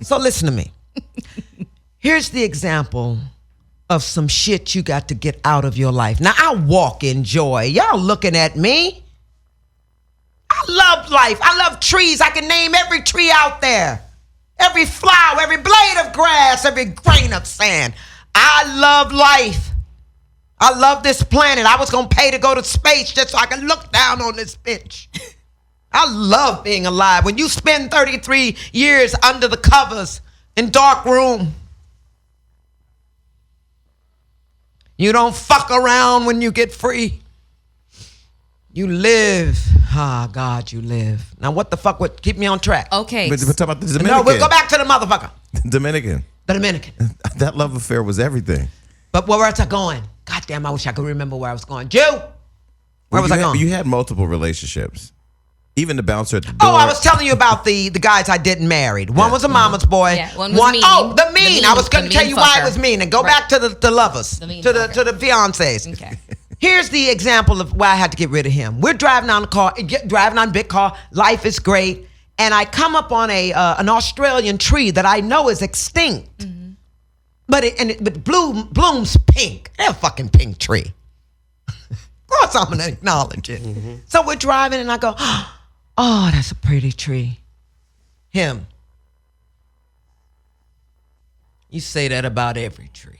so listen to me. Here's the example of some shit you got to get out of your life. Now, I walk in joy. Y'all looking at me. I love life. I love trees. I can name every tree out there. Every flower, every blade of grass, every grain of sand. I love life. I love this planet. I was going to pay to go to space just so I can look down on this bitch. I love being alive. When you spend 33 years under the covers in dark room, you don't fuck around when you get free. You live. Ah, God, you live. Now, what the fuck would keep me on track? Okay. But talk about the Dominican. No, we'll go back to the motherfucker. Dominican. The Dominican. That love affair was everything. But where was I going? God damn, I wish I could remember where I was going. Jew! Where was I going? You had multiple relationships. Even the bouncer at the door. Oh, I was telling you about the guys I didn't marry. One was a mama's boy. Yeah, one was mean. Oh, the mean. I was going to tell you why it was mean. And go Right. back to the lovers, The mean to the fucker. fiancés. Okay. Here's the example of why I had to get rid of him. We're driving down the car, driving on a big car. Life is great, and I come up on an Australian tree that I know is extinct, but it blooms pink. They're a fucking pink tree. Of course, I'm gonna acknowledge it. So we're driving, and I go, "Oh, that's a pretty tree." Him. You say that about every tree.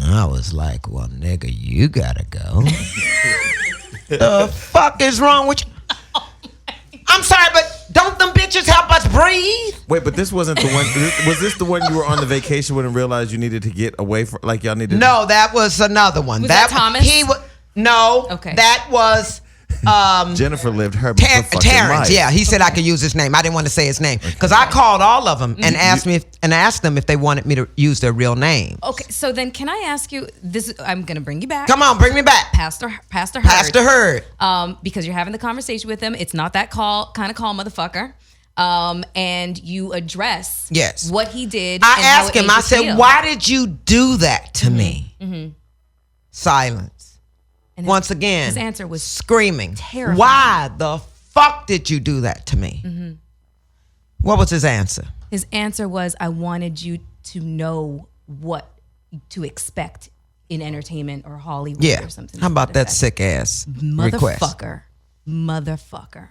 I was like, well, nigga, you gotta go. The fuck is wrong with you? I'm sorry, but don't them bitches help us breathe? Wait, but this wasn't the one. Was this the one you were on the vacation with and realized you needed to get away from? Like y'all needed. No, that was another one. Was that Thomas? He was. No. Okay. That was. Jenifer lived her fucking Terrence, life. yeah, he said I could use his name. I didn't want to say his name because I called all of them and asked them if they wanted me to use their real name. Okay, so then can I ask you this? I'm going to bring you back. Come on, bring me back, Pastor Hurd. Pastor Hurd. Because you're having the conversation with him. It's not that kind of call, motherfucker. And you address what he did. I and how asked it him, made I you said, feel. why did you do that to me? Silence. And Once again, his answer was screaming. terrifying. Why the fuck did you do that to me? What was his answer? His answer was, I wanted you to know what to expect in entertainment or Hollywood Yeah. or something. How to about that that sick ass request? Motherfucker.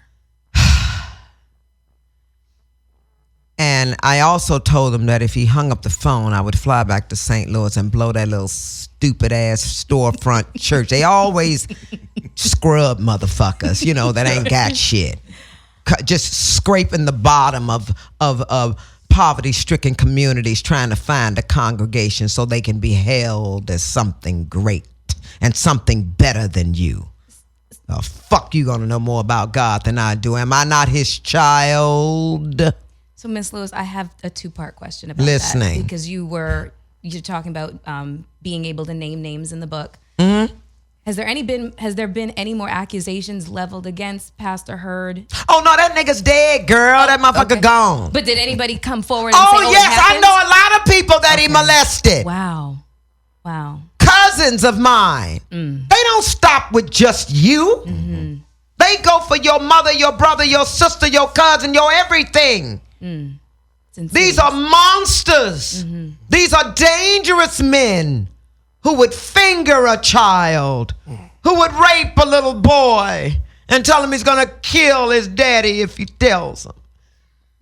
And I also told him that if he hung up the phone, I would fly back to St. Louis and blow that little stupid ass storefront church. They always scrub motherfuckers, you know, that ain't got shit. Just scraping the bottom of poverty-stricken communities trying to find a congregation so they can be hailed as something great and something better than you. Oh, fuck, you gonna know more about God than I do. Am I not his child? So, Miss Lewis, I have a 2-part question about Listening. that because you're talking about being able to name names in the book. Has there been any more accusations leveled against Pastor Hurd? Oh no, that nigga's dead, girl. That motherfucker Okay. gone. But did anybody come forward and say, Oh it yes, I happened? know a lot of people that he molested. Wow. Cousins of mine. They don't stop with just you. They go for your mother, your brother, your sister, your cousin, your everything. These are monsters. These are dangerous men who would finger a child, who would rape a little boy and tell him he's going to kill his daddy if he tells him.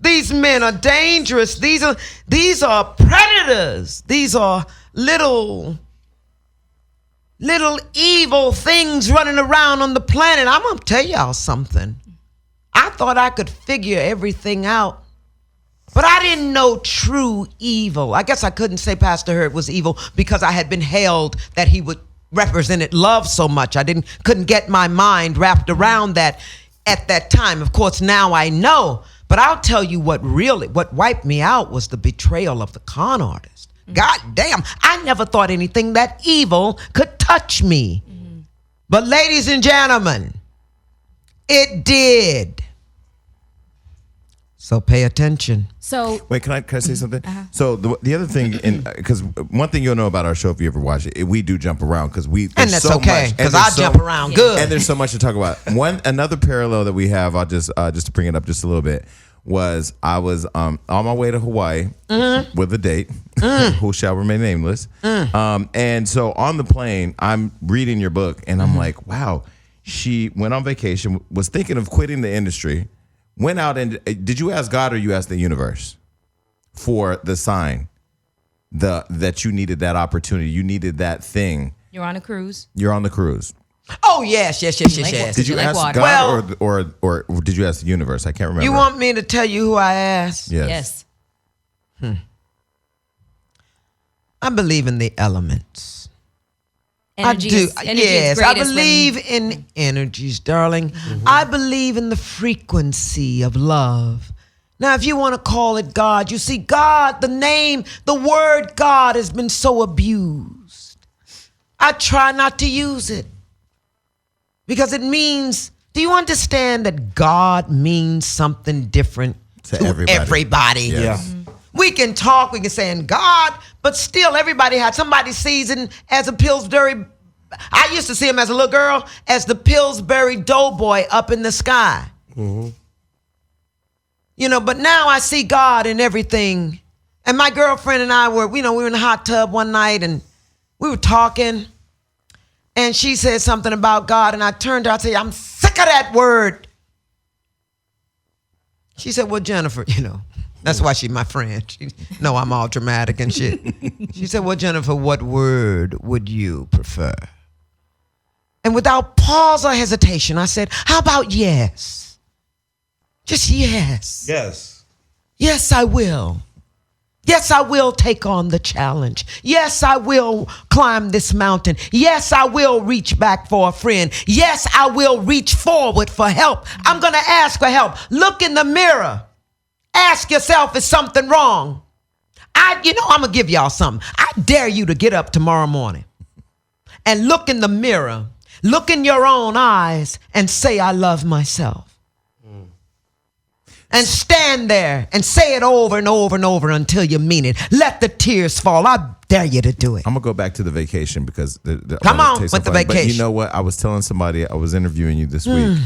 These men are dangerous. These are predators. These are little little evil things running around on the planet. I'm going to tell y'all something. I thought I could figure everything out, but I didn't know true evil. I guess I couldn't say Pastor Hurd was evil because I had been held that he would represented love so much. I couldn't get my mind wrapped around that at that time. Of course, now I know. But I'll tell you what wiped me out was the betrayal of the con artist. God damn, I never thought anything that evil could touch me. But ladies and gentlemen, it did. So pay attention. So wait, can I say something? So the other thing, because one thing you'll know about our show if you ever watch it, we do jump around and that's so okay because I jump around good, and there's so much to talk about. Another parallel that we have, I'll just to bring it up just a little bit, was I was on my way to Hawaii with a date who shall remain nameless, and so on the plane I'm reading your book and I'm like, wow, she went on vacation, was thinking of quitting the industry. Went out and did you ask God or you asked the universe for the sign that you needed that opportunity, you needed that thing? You're on a cruise. You're on the cruise. Oh yes. Did you ask God or did you ask the universe? I can't remember. You want me to tell you who I asked? Yes. I believe in the elements. Energies, I do. Yes, I believe in energies, darling. I believe in the frequency of love. Now, if you want to call it God, you see, God, the word God has been so abused. I try not to use it because it means, do you understand that God means something different to everybody? Yes. Yeah. We can talk, we can say in God, but still somebody sees him as a Pillsbury. I used to see him as a little girl as the Pillsbury Doughboy up in the sky. You know, but now I see God in everything. And my girlfriend and I we were in the hot tub one night and we were talking and she said something about God and I turned to her and said, I'm sick of that word. She said, well, Jenifer, that's why she's my friend. She know I'm all dramatic and shit. She said, well, Jenifer, what word would you prefer? And without pause or hesitation, I said, how about yes? Just yes. Yes. Yes, I will. Yes, I will take on the challenge. Yes, I will climb this mountain. Yes, I will reach back for a friend. Yes, I will reach forward for help. I'm going to ask for help. Look in the mirror. Ask yourself, is something wrong? I'm going to give y'all something. I dare you to get up tomorrow morning and look in the mirror, look in your own eyes and say, I love myself. And stand there and say it over and over and over until you mean it. Let the tears fall. I dare you to do it. I'm going to go back to the vacation because come on with the vacation. But you know what? I was telling somebody, I was interviewing you this week.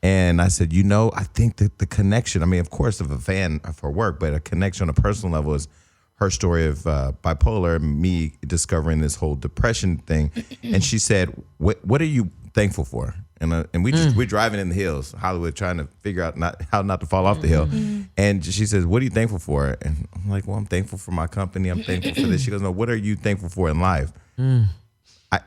And I said, I think that the connection, of course, of a fan of her work, but a connection on a personal level is her story of bipolar and me discovering this whole depression thing. And she said, what are you thankful for? And we're driving in the hills, Hollywood, trying to figure out how not to fall off the hill. And she says, what are you thankful for? And I'm like, well, I'm thankful for my company. I'm thankful for this. She goes, no, what are you thankful for in life?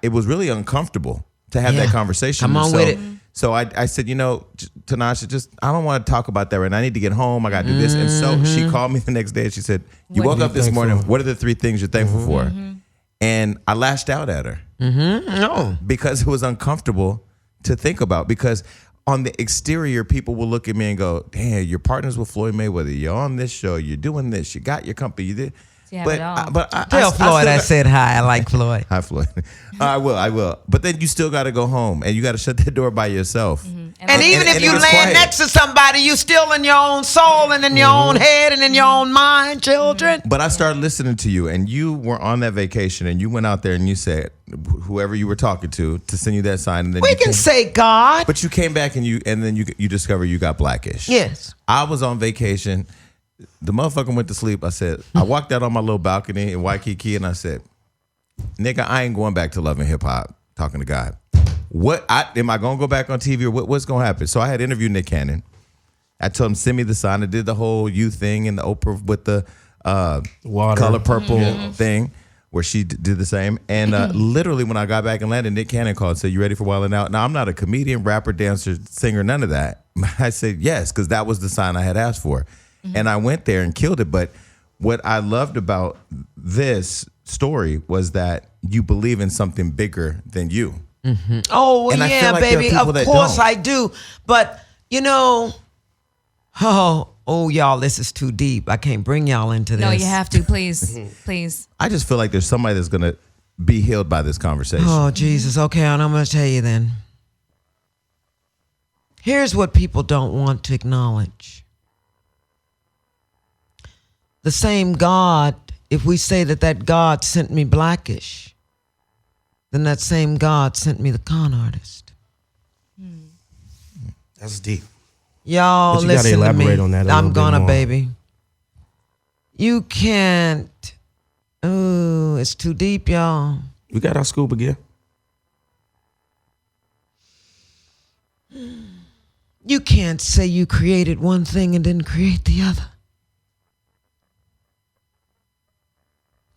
It was really uncomfortable to have that conversation. Come on with it. So I said, Tanasha, I don't want to talk about that right now. I need to get home. I got to do this. And so she called me the next day and she said, you woke up this morning. What are the 3 things you're thankful for? And I lashed out at her. No. Because it was uncomfortable to think about. Because on the exterior, people will look at me and go, damn, your partner's with Floyd Mayweather. You're on this show. You're doing this. You got your company. You did. Tell Floyd I said hi. I like Floyd. Hi, Floyd. I will. But then you still got to go home and you got to shut that door by yourself. And even if you land next to somebody, you still in your own soul and in your own head and in your own mind, children. But I started listening to you and you were on that vacation and you went out there and you said, whoever you were talking to send you that sign. And then we can say God. But you came back and then you discovered you got blackish. Yes. I was on vacation. The motherfucker went to sleep. I walked out on my little balcony in Waikiki and I said, nigga, I ain't going back to Love and Hip Hop talking to God. Am I going to go back on TV or what's going to happen? So I had interviewed Nick Cannon. I told him, send me the sign. I did the whole you thing and the Oprah with the water. color purple thing. where she did the same. And literally when I got back in Atlanta, Nick Cannon called and said, "You ready for Wildin' Out?" Now, I'm not a comedian, rapper, dancer, singer, none of that. I said yes, because that was the sign I had asked for. And I went there and killed it. But what I loved about this story was that you believe in something bigger than you. Oh, And I feel yeah, like there are baby. people Of that course don't. I do. But, you know, y'all, this is too deep. I can't bring y'all into this. No, you have to, please, please. I just feel like there's somebody that's going to be healed by this conversation. Oh, Jesus. Okay, and I'm going to tell you then. Here's what people don't want to acknowledge. The same God, if we say that God sent me Blackish, then that same God sent me the con artist. That's deep. Y'all, But you gotta listen to elaborate me. on that a I'm little bit gonna, more. baby. You can't. Ooh, it's too deep, y'all. We got our scuba gear. You can't say you created one thing and didn't create the other.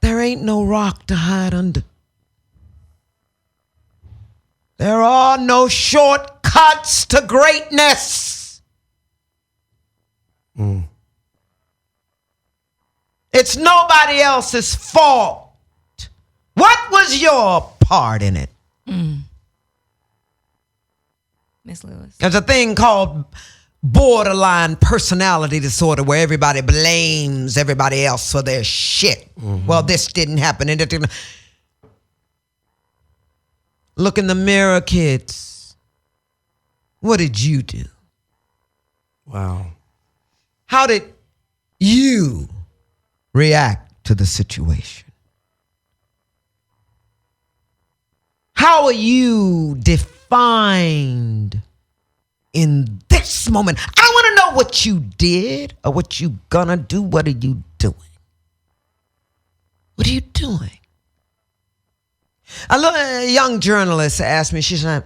There ain't no rock to hide under. There are no shortcuts to greatness. It's nobody else's fault. What was your part in it? Miss Lewis. There's a thing called borderline personality disorder where everybody blames everybody else for their shit. Well, this didn't happen. And it didn't. Look in the mirror, kids. What did you do? Wow. How did you react to the situation? How are you defined in this moment? I want to know what you did or what you gonna do. What are you doing? What are you doing? A young journalist asked me, she said,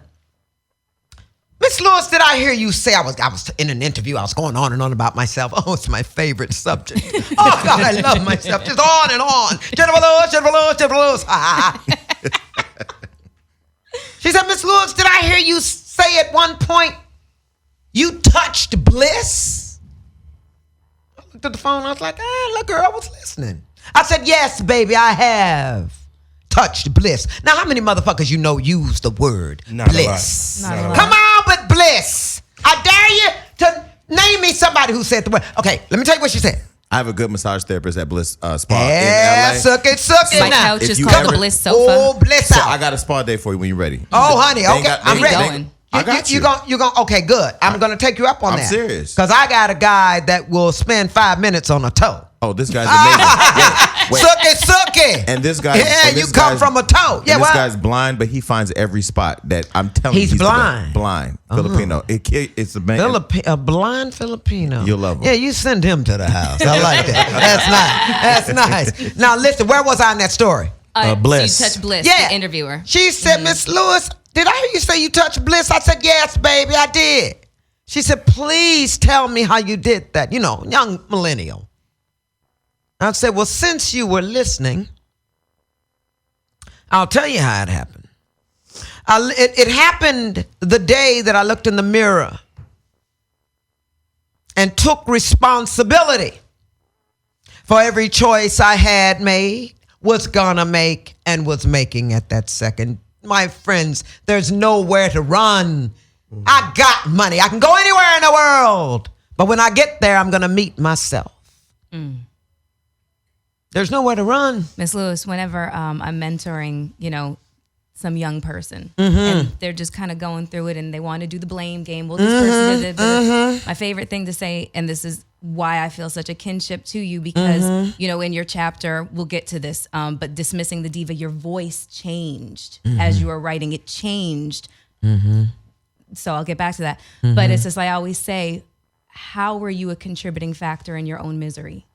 "Miss Lewis, did I hear you say," I was in an interview, I was going on and on about myself. Oh, it's my favorite subject. Oh, God, I love myself. Just on and on. Jenifer Lewis, Jenifer Lewis, Jenifer Lewis. She said, "Miss Lewis, did I hear you say at one point you touched bliss?" I looked at the phone. I was like, look, girl, I was listening. I said, "Yes, baby, I have touched bliss." Now, how many motherfuckers you know use the word Not a bliss? lot. Not a lot. Come on, but bliss. I dare you to name me somebody who said the word. Okay, let me tell you what she said. I have a good massage therapist at Bliss Spa Yeah, in LA. suck it My now. couch If is you called ever- the Bliss Sofa. Oh, bliss So out. I got a spa day for you when you're ready. Oh, honey, They ain't okay, got- I'm they- ready. they- going. I got you. You gon' okay, good. I'm gonna take you up on I'm that. serious. Because I got a guy that will spend 5 minutes on a toe. Oh, this guy's amazing. Wait. Suck it. And this guy, Yeah, and you this come guy's- from a toe. and Yeah, this well, guy's blind, but he finds every spot that I'm telling He's you. the best. blind. Blind. Filipino. It's amazing. A blind Filipino. You'll love him. Yeah, you send him to the house. I like that. That's nice. Now listen, where was I in that story? Bliss. You touch Bliss, Yeah. the interviewer. She said, "Miss Lewis, did I hear you say you touched bliss?" I said, "Yes, baby, I did." She said, "Please tell me how you did that." You know, young millennial. I said, "Well, since you were listening, I'll tell you how it happened. It happened the day that I looked in the mirror and took responsibility for every choice I had made, was gonna make, and was making at that second. My friends, there's nowhere to run. I got money. I can go anywhere in the world. But when I get there, I'm gonna meet myself. There's nowhere to run. Miss Lewis, whenever I'm mentoring, some young person and they're just kind of going through it and they want to do the blame game. Well, this person did it. My favorite thing to say, and this is why I feel such a kinship to you, because, in your chapter, we'll get to this, but dismissing the diva, your voice changed as you were writing. It changed. So I'll get back to that. But it's just like I always say, how were you a contributing factor in your own misery?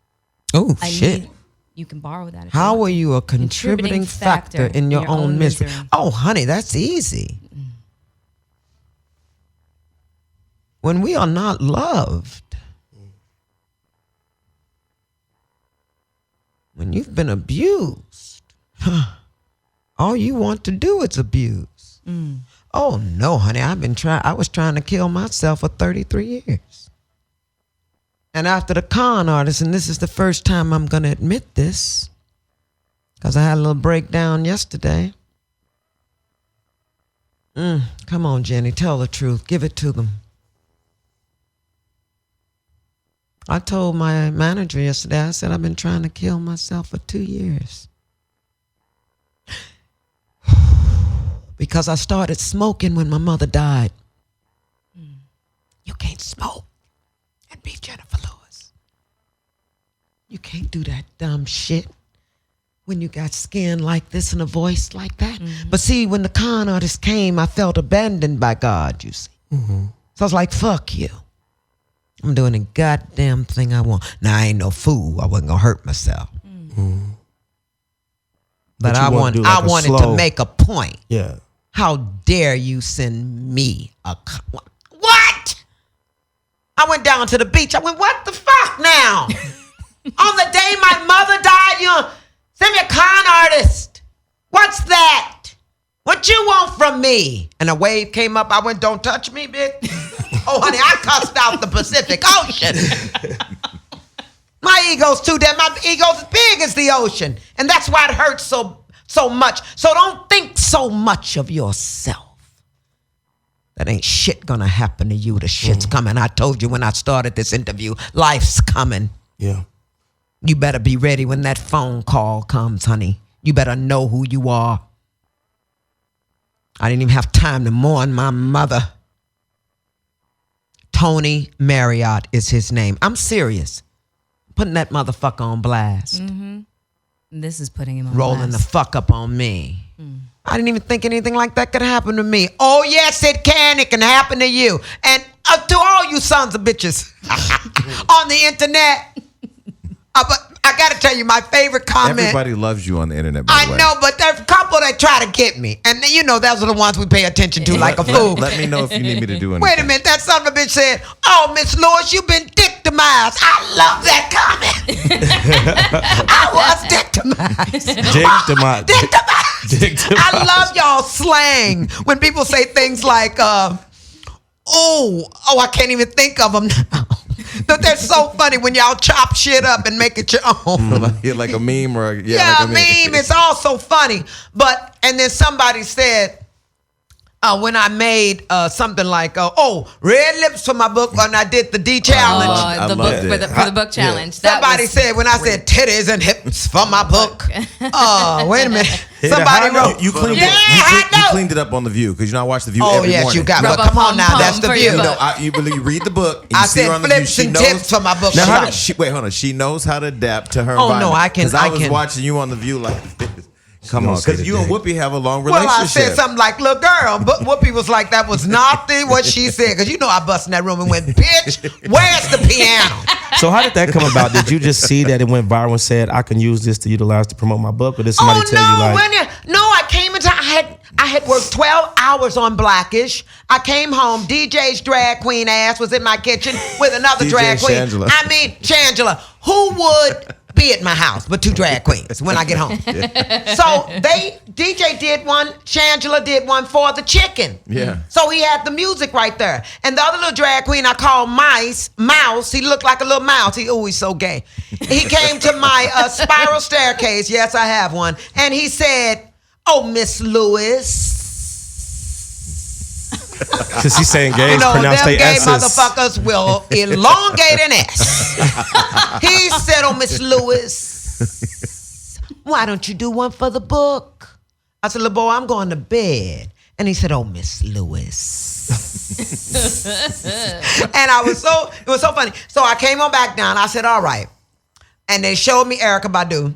Oh, shit. You can borrow that. if you How want. were you a contributing factor in your own misery? Oh, honey, that's easy. When we are not loved, when you've been abused, All you want to do is abuse. Oh no, honey, I was trying to kill myself for 33 years. And after the con artist, and this is the first time I'm going to admit this, because I had a little breakdown yesterday. Come on, Jenny, tell the truth. Give it to them. I told my manager yesterday, I said, I've been trying to kill myself for 2 years. Because I started smoking when my mother died. You can't smoke and be Jenifer Lewis. You can't do that dumb shit when you got skin like this and a voice like that. But see, when the con artist came, I felt abandoned by God, you see. So I was like, fuck you. I'm doing the goddamn thing I want. Now, I ain't no fool. I wasn't going to hurt myself. But I wanted to make a point. Yeah. How dare you send me what? I went down to the beach. I went, what the fuck now? On the day my mother died, you send me a con artist. What's that? What you want from me? And a wave came up. I went, don't touch me, bitch. Oh, honey, I cussed out the Pacific Ocean. My ego's too dead. My ego's as big as the ocean. And that's why it hurts so much. So don't think so much of yourself. That ain't shit gonna happen to you. The shit's coming. I told you when I started this interview, life's coming. Yeah. You better be ready when that phone call comes, honey. You better know who you are. I didn't even have time to mourn my mother. Tony Marriott is his name. I'm serious. Putting that motherfucker on blast. This is putting him on Rolling blast. the fuck up on me. I didn't even think anything like that could happen to me. Oh, yes, it can. It can happen to you. And to all you sons of bitches on the internet. But I got to tell you, my favorite comment. Everybody loves you on the internet, by the way. I know, but there's a couple that try to get me. And you know, those are the ones we pay attention to like a fool. Let me know if you need me to do anything. Wait a minute, that son of a bitch said, oh, Miss Lewis, you've been victimized. I love that comment. I was victimized. Victimized. I love y'all slang when people say things like, I can't even think of them now. But they're so funny when y'all chop shit up and make it your own. Like a meme or like a meme. It's all so funny. And then somebody said, when I made something like, red lips for my book when I did the D challenge. The book for the book challenge. Somebody said when I said titties and hips for my book. Wait a minute. Somebody wrote. You cleaned you cleaned it up on The View because I watch The View every morning. You got. But come on now, that's The View. You read the book. And I said flips and tips for my book. Now, wait, hold on. She knows how to adapt to her environment. No, I can. Because I was watching you on The View like this. Come on, because you and Whoopi have a long relationship. Well, I said something like, "Look, girl," but Whoopi was like, "That was not what she said." Because I bust in that room and went, "Bitch, where's the piano?" So how did that come about? Did you just see that it went viral and said, "I can use this to utilize to promote my book," or did somebody tell you like? I came into. I had worked 12 hours on Blackish. I came home. DJ's drag queen ass was in my kitchen with another DJ drag queen. Shangela. Shangela. Who would be at my house but two drag queens when I get home? So DJ did one, Shangela did one for the chicken. Yeah. So he had the music right there. And the other little drag queen I call Mouse, he looked like a little mouse. He's so gay. He came to my spiral staircase. Yes, I have one. And he said, "Oh, Miss Lewis." Because he's saying gays pronounce them they gay S's. motherfuckers will elongate an S. He said, "Oh, Miss Lewis, why don't you do one for the book?" I said, "Little boy, I'm going to bed." And he said, "Oh, Miss Lewis." And it was so funny. So I came on back down. I said, all right. And they showed me Erykah Badu.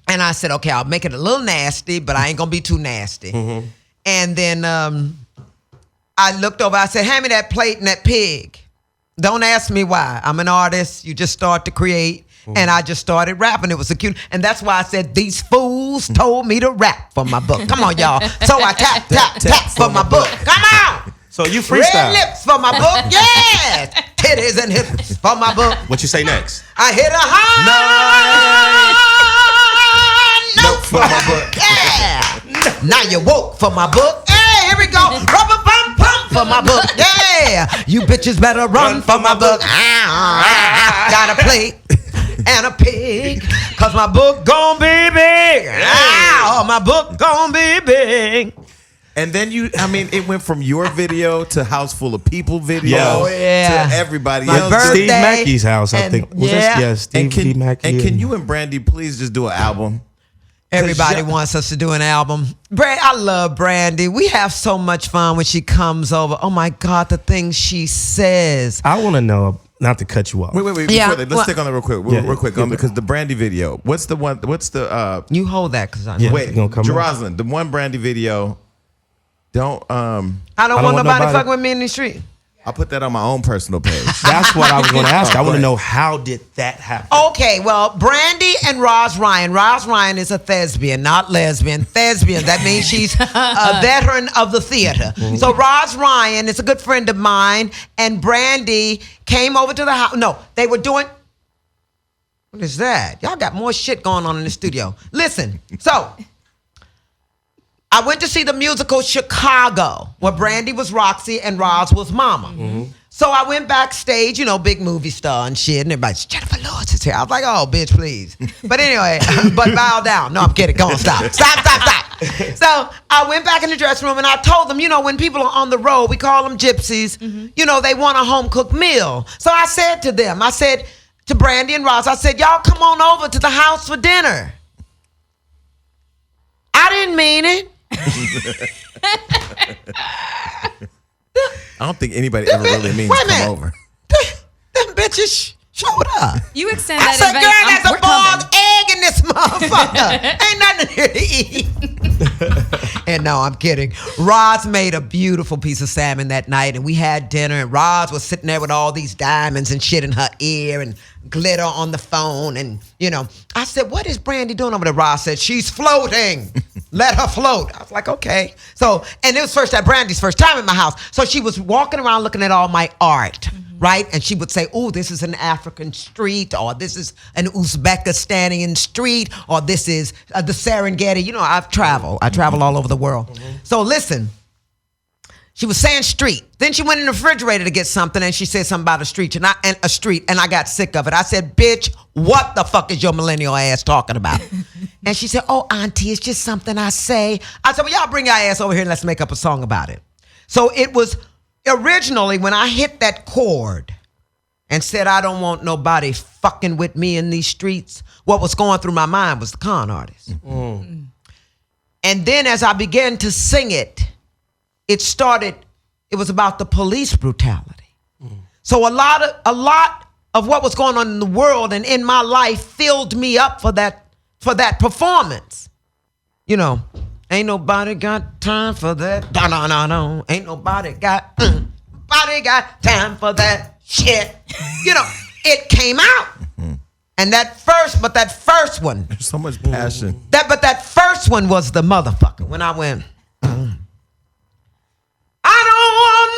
And I said, okay, I'll make it a little nasty, but I ain't going to be too nasty. Mm-hmm. And then I looked over. I said, hand me that plate and that pig. Don't ask me why. I'm an artist. You just start to create. Mm-hmm. And I just started rapping. It was so cute. And that's why I said, these fools told me to rap for my book. Come on, y'all. So I tap for my book. Come on. So you freestyle. Red lips for my book. Yes. Titties and hips for my book. What you say next? I hit a high note for my book. Yeah. Now you woke for my book. Hey, here we go. Rubber bum pump for my book. Yeah. You bitches better run for my book. Got a plate and a pig, cause my book gon' be big. My book gon' be big. And then it went from your video to House Full of People video to everybody else. Birthday, Steve Mackey's house, I think. Was this? Yeah, Steve Mackey. And can you and Brandy please just do an album? Everybody wants us to do an album. I love Brandy. We have so much fun when she comes over. Oh my God, the things she says. I want to know, not to cut you off. Wait. Let's stick on that real quick. Because the Brandy video. What's the You hold that because I know. Wait, Jeroslyn, the one Brandy video. I don't want nobody fucking with me in the street. I'll put that on my own personal page. That's what I was going to ask. I want to know, how did that happen? Okay, well, Brandy and Roz Ryan. Roz Ryan is a thespian, not lesbian. Thespian. That means she's a veteran of the theater. Mm-hmm. So Roz Ryan is a good friend of mine, and Brandy came over to the house. No, they were doing. What is that? Y'all got more shit going on in the studio. Listen, so I went to see the musical Chicago, where Brandy was Roxy and Roz was Mama. Mm-hmm. So I went backstage, big movie star and shit, and everybody's, Jenifer Lewis is here. I was like, oh, bitch, please. But anyway, but bow down. No, I'm kidding. Go on, stop. Stop. So I went back in the dressing room, and I told them, when people are on the road, we call them gypsies, they want a home-cooked meal. So I said to them, to Brandy and Roz, I said, y'all come on over to the house for dinner. I didn't mean it. I don't think anybody ever really means come over. Them bitches showed up. You extend I that said, girl, there's a boiled egg in this motherfucker. Ain't nothing here to eat. And no, I'm kidding. Roz made a beautiful piece of salmon that night, and we had dinner, and Roz was sitting there with all these diamonds and shit in her ear and glitter on the phone. And, I said, what is Brandy doing over there? Roz said, she's floating. Let her float. I was like, okay. So, and it was Brandy's first time in my house. So she was walking around looking at all my art, right? And she would say, oh, this is an African street, or this is an Uzbekistanian street, or this is the Serengeti. I travel all over the world. So listen, she was saying street. Then she went in the refrigerator to get something, and she said something about a street, and I got sick of it. I said, bitch, what the fuck is your millennial ass talking about? And she said, oh, auntie, it's just something I say. I said, well, y'all bring your ass over here and let's make up a song about it. So it was originally when I hit that chord and said, I don't want nobody fucking with me in these streets, what was going through my mind was the con artist. Mm. And then as I began to sing it, it was about the police brutality. Mm. So a lot of what was going on in the world and in my life filled me up for that performance. Ain't nobody got time for that. No. Ain't nobody got time for that shit. It came out. Mm-hmm. And that first one. There's so much passion. But that first one was the motherfucker. When I went, I don't want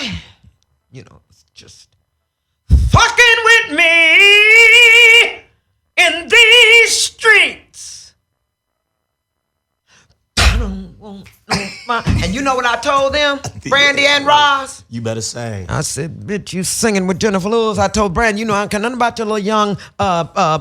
nobody, just fucking with me in these streets. I don't want nobody. And you know what I told them, Brandy and Roz? You better sing. I said, bitch, you singing with Jenifer Lewis. I told Brandy, I don't care nothing about your little young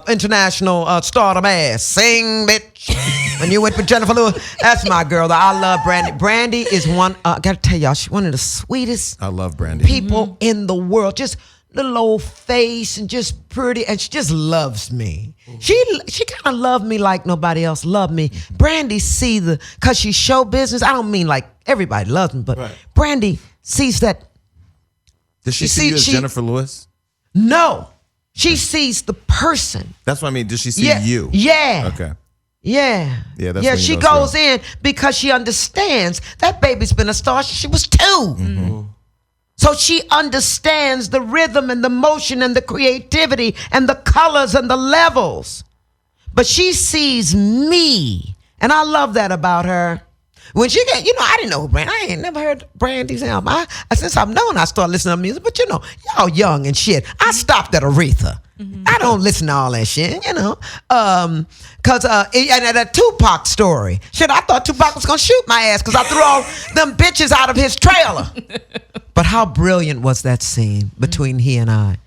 international stardom ass. Sing, bitch. When you went with Jenifer Lewis, that's my girl. I love Brandy. Brandy is one, I gotta tell y'all, she's one of the sweetest I love Brandy. People in the world. Just little old face and just pretty, and she just loves me. She kind of loved me like nobody else loved me. Brandy cause she's show business. I don't mean like everybody loves me, but right. Brandy sees that. Does she see you as Jenifer Lewis? No, she sees the person. That's what I mean. Does she see you? Yeah. Okay. Yeah. Yeah. She goes in because she understands that baby's been a star since she was 2. Mm-hmm. So she understands the rhythm and the motion and the creativity and the colors and the levels. But she sees me. And I love that about her. When she got, I didn't know who Brandy. I ain't never heard Brandy's album. Since I've known, I started listening to music. But y'all young and shit. I stopped at Aretha. I don't listen to all that shit, cause and that Tupac story. Shit, I thought Tupac was gonna shoot my ass because I threw all them bitches out of his trailer. But how brilliant was that scene between he and I?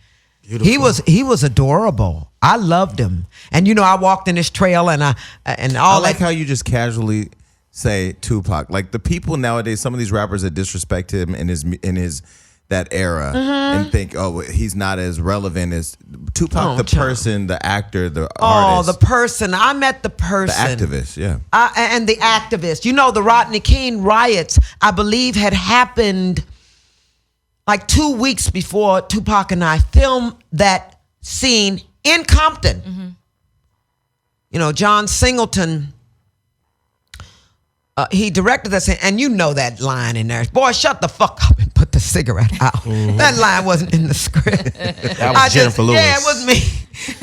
Beautiful. He was adorable. I loved him, and I walked in his trail and all. I like how you just casually say Tupac. Like the people nowadays, some of these rappers that disrespect him in his that era and think, he's not as relevant as Tupac, the person, the actor, the artist. The person. I met the person. The activist, yeah. And the activist. The Rodney King riots, I believe, had happened like 2 weeks before Tupac and I filmed that scene in Compton. John Singleton, he directed that scene, and that line in there. Boy, shut the fuck up and put the cigarette out. That line wasn't in the script. That was Jenifer Lewis. Yeah, it was me.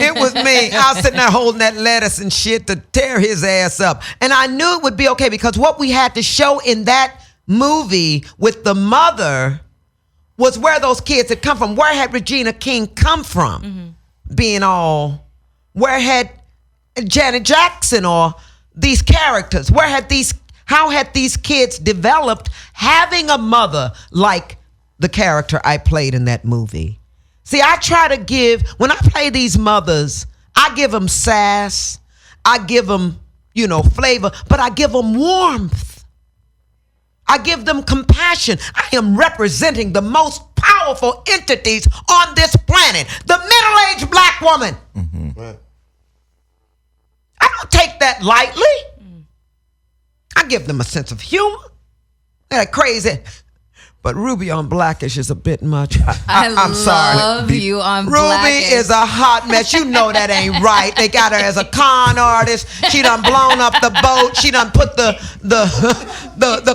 It was me. I was sitting there holding that lettuce and shit to tear his ass up. And I knew it would be okay because what we had to show in that movie with the mother was where those kids had come from. Where had Regina King come from? Being all, where had Janet Jackson or these characters? How had these kids developed having a mother like the character I played in that movie? See, I try to give, when I play these mothers, I give them sass, I give them, flavor, but I give them warmth. I give them compassion. I am representing the most powerful entities on this planet, the middle-aged black woman. Right. I don't take that lightly. I give them a sense of humor. They're crazy. But Ruby on Blackish is a bit much. I'm sorry. I love you on Ruby Blackish. is a hot mess. That ain't right. They got her as a con artist. She done blown up the boat. She done put the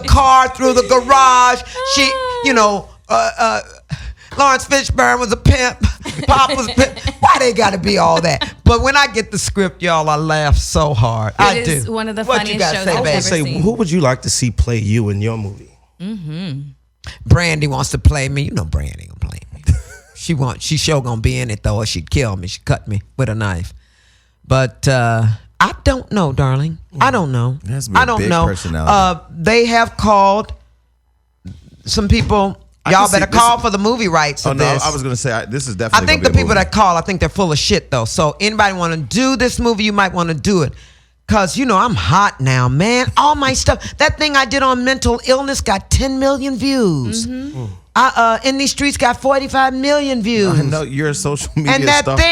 car through the garage. She, Lawrence Fishburne was a pimp. Pop was a pimp. Why they got to be all that? But when I get the script, y'all, I laugh so hard. It is one of the funniest shows I've ever seen. Who would you like to see play you in your movie? Brandy wants to play me. Brandy gonna play me. She sure gonna be in it though, or she'd kill me. She'd cut me with a knife. But I don't know, darling. I don't know. I don't know. Personality. They have called some people. Y'all better call for the movie rights of this. I was going to say, this is definitely I think the people that call, I think they're full of shit, though. So anybody want to do this movie, you might want to do it. Because, I'm hot now, man. All my stuff. That thing I did on mental illness got 10 million views. In these streets got 45 million views. I know you're a social media and that stalker.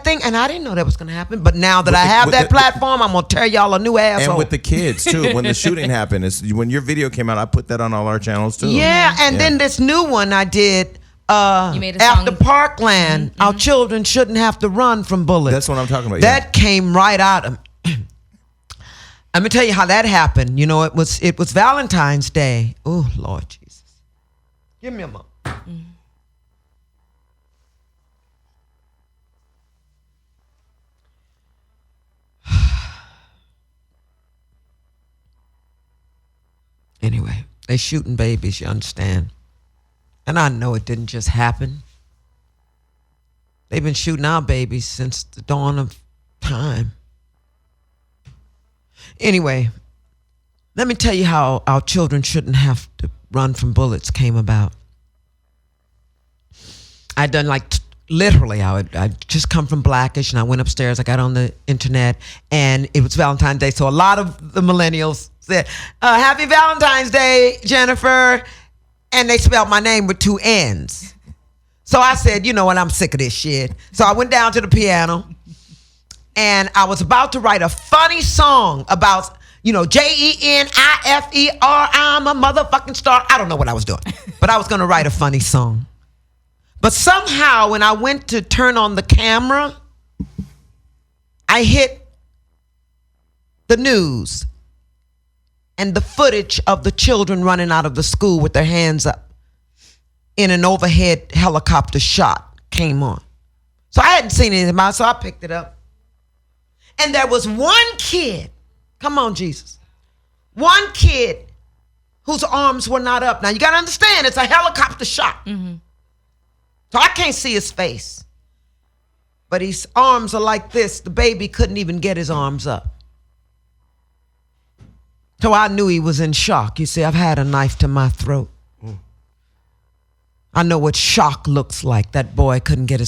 thing, and I didn't know that was going to happen. But now that I have that platform, I'm going to tear y'all a new asshole. And with the kids, too. When the shooting happened, when your video came out, I put that on all our channels, too. Yeah, and then this new one I did after Parkland, Our Children Shouldn't Have to Run from Bullets. That's what I'm talking about. That came right out of Let me tell you how that happened. It was Valentine's Day. Oh, Lord Jesus. Give me a moment. Anyway, they shooting babies, you understand. And I know it didn't just happen. They've been shooting our babies since the dawn of time. Anyway, let me tell you how Our Children Shouldn't Have to Run from Bullets came about. I'd done literally, I just come from Blackish and I went upstairs. I got on the internet and it was Valentine's Day. So a lot of the millennials said, Happy Valentine's Day, Jenifer. And they spelled my name with 2 N's. So I said, you know what, I'm sick of this shit. So I went down to the piano and I was about to write a funny song about, Jenifer, I'm a motherfucking star. I don't know what I was doing, but I was going to write a funny song. But somehow when I went to turn on the camera, I hit the news and the footage of the children running out of the school with their hands up in an overhead helicopter shot came on. So I hadn't seen anything about it, so I picked it up. And there was one kid, come on, Jesus. One kid whose arms were not up. Now, you got to understand, it's a helicopter shot. Mm-hmm. So I can't see his face. But his arms are like this. The baby couldn't even get his arms up. So I knew he was in shock. You see, I've had a knife to my throat. I know what shock looks like. That boy couldn't get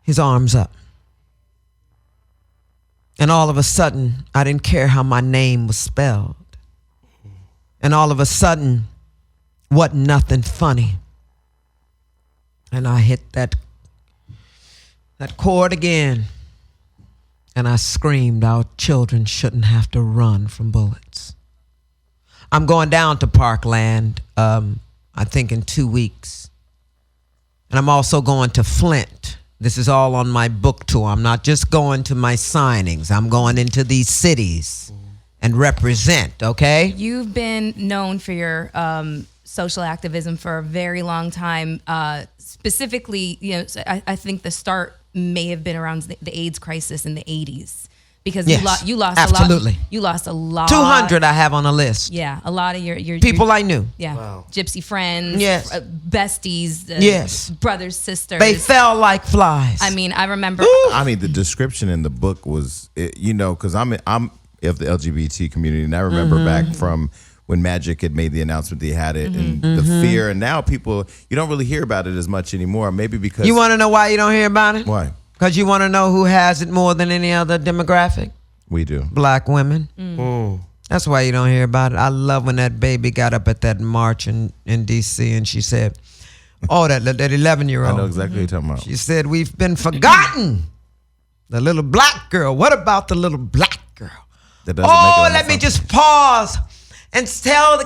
his arms up. And all of a sudden, I didn't care how my name was spelled. And all of a sudden, wasn't nothing funny. And I hit that chord again. And I screamed, our children shouldn't have to run from bullets. I'm going down to Parkland, I think in 2 weeks. And I'm also going to Flint. This is all on my book tour. I'm not just going to my signings. I'm going into these cities and represent, okay? You've been known for your social activism for a very long time. Specifically, I think the start may have been around the AIDS crisis in the 80s. Because yes, you lost absolutely. a lot. You lost a lot. 200 I have on a list. Yeah, a lot of your people I knew. Yeah, wow. Gypsy friends. Yes, besties. Yes, brothers, sisters. They fell like flies. I mean, I remember. I mean, the description in the book was, because I'm of the LGBT community, and I remember back from when Magic had made the announcement that he had it, and the fear, and now people, you don't really hear about it as much anymore. Maybe because you want to know why you don't hear about it? Why? Because you want to know who has it more than any other demographic? We do. Black women. That's why you don't hear about it. I love when that baby got up at that march in D.C. and she said, oh, that 11-year-old. I know exactly what you're talking about. She said, we've been forgotten. The little black girl. What about the little black girl? That doesn't make it let me just pause and tell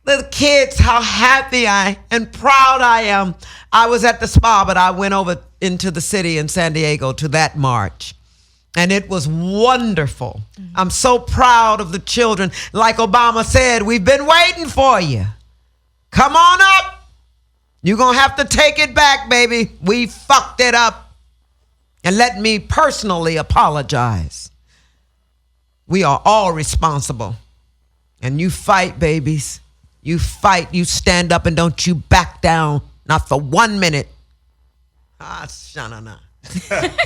the kids how happy and proud I am. I was at the spa, but I went over into the city in San Diego to that march. And it was wonderful. I'm so proud of the children. Like Obama said, we've been waiting for you. Come on up. You're going to have to take it back, baby. We fucked it up. And let me personally apologize. We are all responsible. And you fight, babies. You fight. You stand up and don't you back down. Not for 1 minute. Shanana.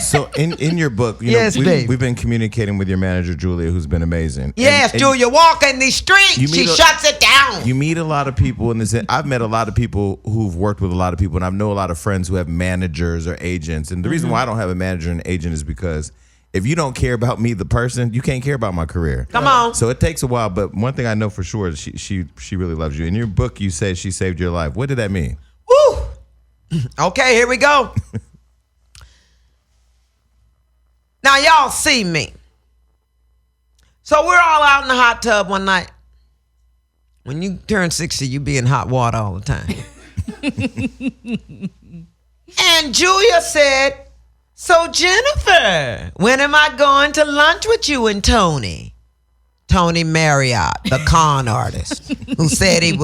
So in your book, yes, we've been communicating with your manager, Julia, who's been amazing. Yes, and Julia, walk in the street. She shuts it down. You meet a lot of people in this. I've met a lot of people who've worked with a lot of people, and I know a lot of friends who have managers or agents. And the reason why I don't have a manager and agent is because if you don't care about me, the person, you can't care about my career. Come on. So it takes a while, but one thing I know for sure is she really loves you. In your book, you said she saved your life. What did that mean? Woo! Okay, here we go. Now, y'all see me. So we're all out in the hot tub one night. When you turn 60, you be in hot water all the time. And Julia said, so Jenifer, when am I going to lunch with you and Tony? Tony Marriott, the con artist, who said he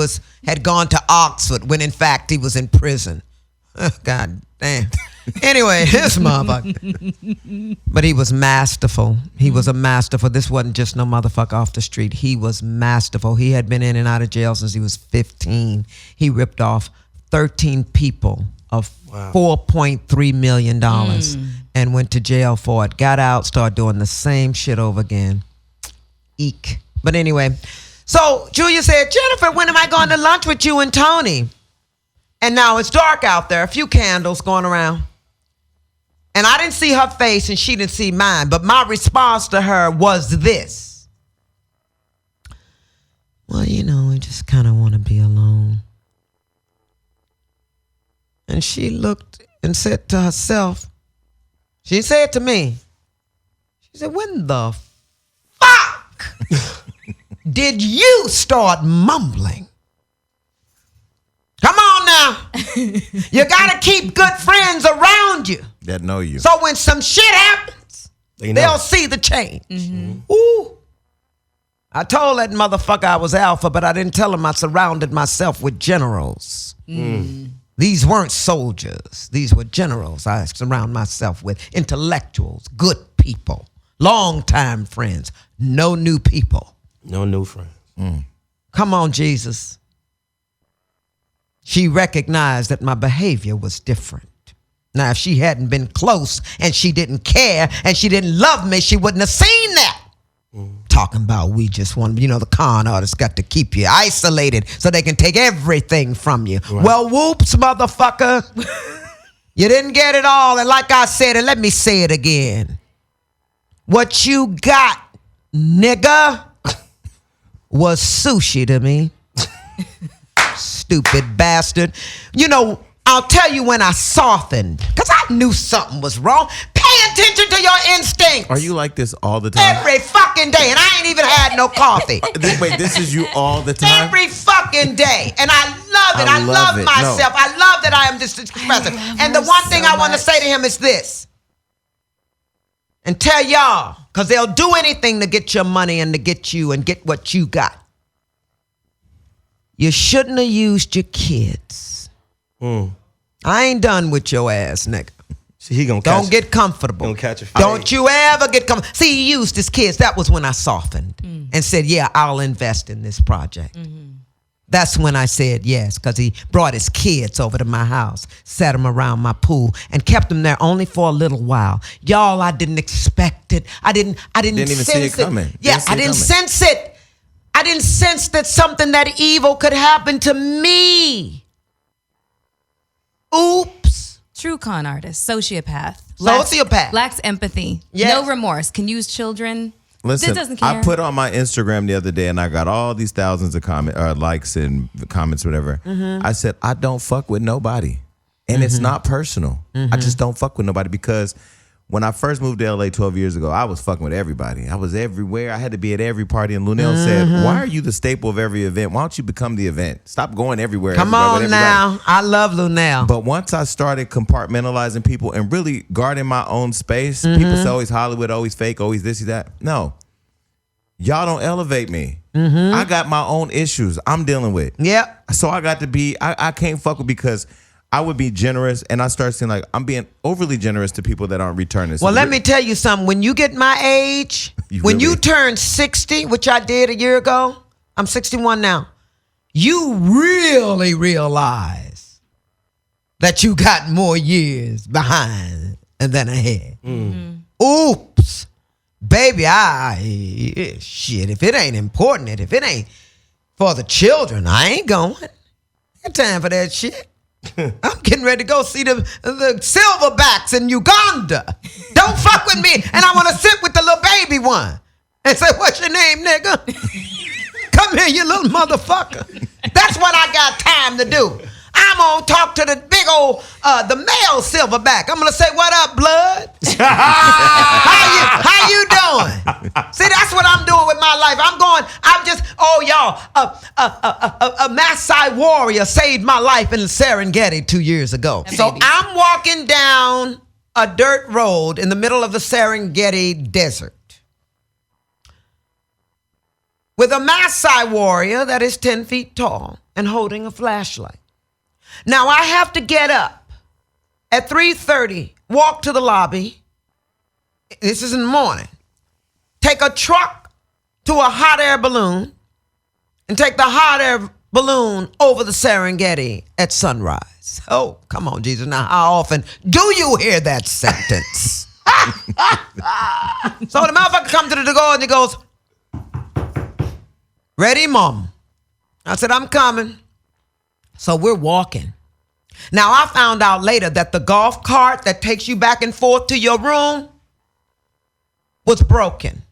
had gone to Oxford when in fact he was in prison. God damn. Anyway, this motherfucker. But he was masterful. He was a masterful. This wasn't just no motherfucker off the street. He was masterful. He had been in and out of jail since he was 15. He ripped off 13 people of $4.3 million and went to jail for it. Got out, started doing the same shit over again. Eek. But anyway, so Julia said, Jenifer, when am I going to lunch with you and Tony? And now it's dark out there, a few candles going around. And I didn't see her face and she didn't see mine. But my response to her was this. Well, I just kind of want to be alone. And she looked and said to herself, she said to me, she said, when the fuck did you start mumbling? Come on now. You got to keep good friends around you. That know you. So when some shit happens, they'll see the change. Ooh. I told that motherfucker I was alpha, but I didn't tell him I surrounded myself with generals. These weren't soldiers. These were generals I surround myself with. Intellectuals, good people, long-time friends, no new people. No new friends. Come on, Jesus. She recognized that my behavior was different. Now, if she hadn't been close and she didn't care and she didn't love me, she wouldn't have seen that. Talking about we just want, the con artists got to keep you isolated so they can take everything from you. Right. Well, whoops, motherfucker. You didn't get it all. And like I said, and let me say it again. What you got, nigga, was sushi to me. Stupid bastard. I'll tell you when I softened, because I knew something was wrong. Pay attention to your instincts. Are you like this all the time? Every fucking day, and I ain't even had no coffee. Wait, this is you all the time? Every fucking day, and I love it. I love myself. No. I love that I am this expressive. And the one thing I want to say to him is this, and tell y'all, because they'll do anything to get your money and to get you and get what you got. You shouldn't have used your kids. I ain't done with your ass, nigga. See, he gonna don't get comfortable. Gonna catch a fight. Don't you ever get comfortable. See, he used his kids. That was when I softened and said, yeah, I'll invest in this project. That's when I said yes, because he brought his kids over to my house, set them around my pool, and kept them there only for a little while. Y'all, I didn't expect it. I didn't even see it coming. Yeah, I didn't sense it. I didn't sense that something that evil could happen to me. Oops. True con artist, sociopath. Lacks empathy. Yes. No remorse. Can use children. Listen, doesn't care. I put on my Instagram the other day and I got all these thousands of likes and comments, whatever. I said, I don't fuck with nobody. And it's not personal. I just don't fuck with nobody because when I first moved to LA 12 years ago, I was fucking with everybody. I was everywhere. I had to be at every party. And Lunel said, why are you the staple of every event? Why don't you become the event? Stop going everywhere. Come on now. I love Lunel. But once I started compartmentalizing people and really guarding my own space, people say always Hollywood, always fake, always this, that. No. Y'all don't elevate me. I got my own issues I'm dealing with. Yep. So I got to be, I can't fuck with because I would be generous, and I start seeing like I'm being overly generous to people that aren't returning. So well, let me tell you something. When you get my age, when you turn 60, which I did a year ago, I'm 61 now, you really realize that you got more years behind than ahead. Oops. Baby, shit, if it ain't important, if it ain't for the children, I ain't going. I got time for that shit. I'm getting ready to go see the silverbacks in Uganda. Don't fuck with me. And I want to sit with the little baby one and say, what's your name, nigga? Come here, you little motherfucker. That's what I got time to do. I'm going to talk to the big old, the male silverback. I'm going to say, what up, blood? How you doing? See, that's what I'm doing with my life. A Maasai warrior saved my life in Serengeti 2 years ago. So I'm walking down a dirt road in the middle of the Serengeti desert with a Maasai warrior that is 10 feet tall and holding a flashlight. Now, I have to get up at 3:30, walk to the lobby. This is in the morning. Take a truck to a hot air balloon and take the hot air balloon over the Serengeti at sunrise. Oh, come on, Jesus. Now, how often do you hear that sentence? So the motherfucker comes to the door and he goes, ready, mom? I said, I'm coming. So we're walking. Now, I found out later that the golf cart that takes you back and forth to your room was broken.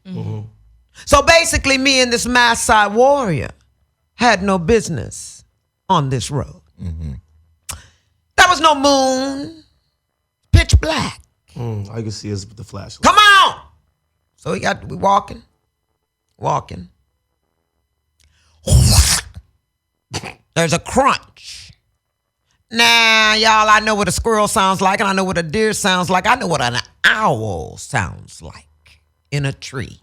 So basically, me and this Maasai warrior had no business on this road. There was no moon, pitch black. I can see us with the flashlight. Come on! So we walking. There's a crunch. Now, y'all, I know what a squirrel sounds like, and I know what a deer sounds like. I know what an owl sounds like in a tree.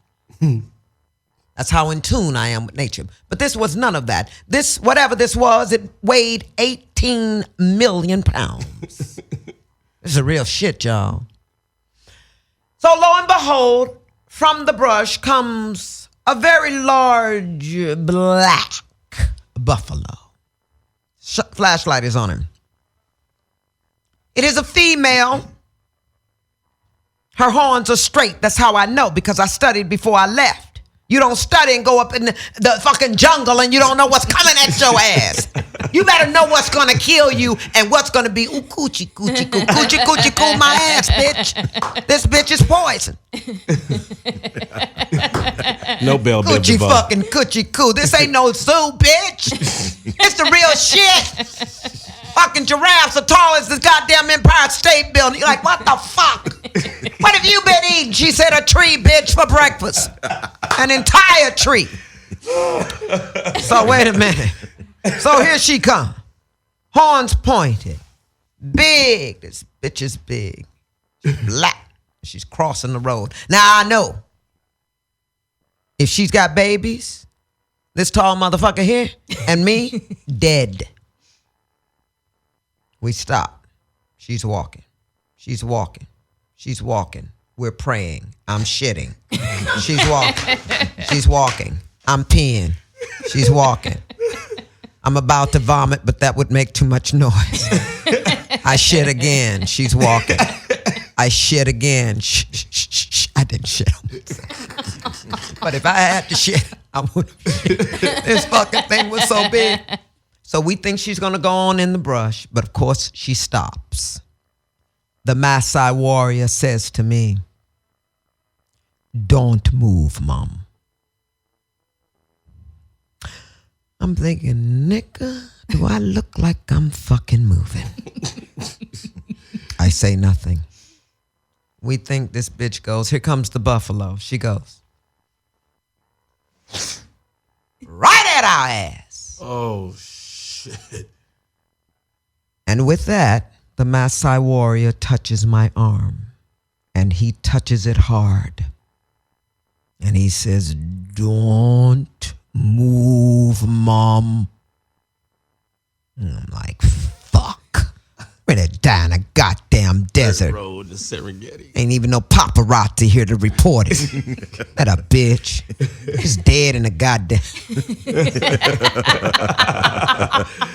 That's how in tune I am with nature. But this was none of that. This, whatever this was, it weighed 18 million pounds. This is a real shit, y'all. So lo and behold, from the brush comes a very large black buffalo. Flashlight is on him. It is a female. Her horns are straight. That's how I know, because I studied before I left. You don't study and go up in the fucking jungle and you don't know what's coming at your ass. You better know what's gonna kill you and what's gonna be ooh coochie coochie coo coochie coochie coo my ass, bitch. This bitch is poison. No bell biv Coochie DeVoe. fucking coochie coo. This ain't no zoo, bitch. It's the real shit. Fucking giraffes are tall as this goddamn Empire State Building. You're like, what the fuck? What have you been eating? She said a tree, bitch, for breakfast. An entire tree. So wait a minute. So here she come. Horns pointed. Big. This bitch is big. She's black. She's crossing the road. Now I know. If she's got babies, this tall motherfucker here, and me, dead. We stop. She's walking. She's walking. She's walking. We're praying. I'm shitting. She's walking. She's walking. I'm peeing. She's walking. I'm about to vomit, but that would make too much noise. I shit again. She's walking. I shit again. Shh, shh, shh, shh. I didn't shit on myself. But if I had to shit, I would have. This fucking thing was so big. So we think she's going to go on in the brush, but of course she stops. The Maasai warrior says to me, "Don't move, Mom." I'm thinking, nigga, do I look like I'm fucking moving? I say nothing. We think this bitch goes, here comes the buffalo. She goes, right at our ass. Oh, shit. And with that, the Maasai warrior touches my arm, and he touches it hard. And he says, "Don't move, Mom." And I'm like, fuck. We're gonna die in a goddamn desert. Road to Serengeti. Ain't even no paparazzi here to report it. That a bitch. He's dead in a goddamn.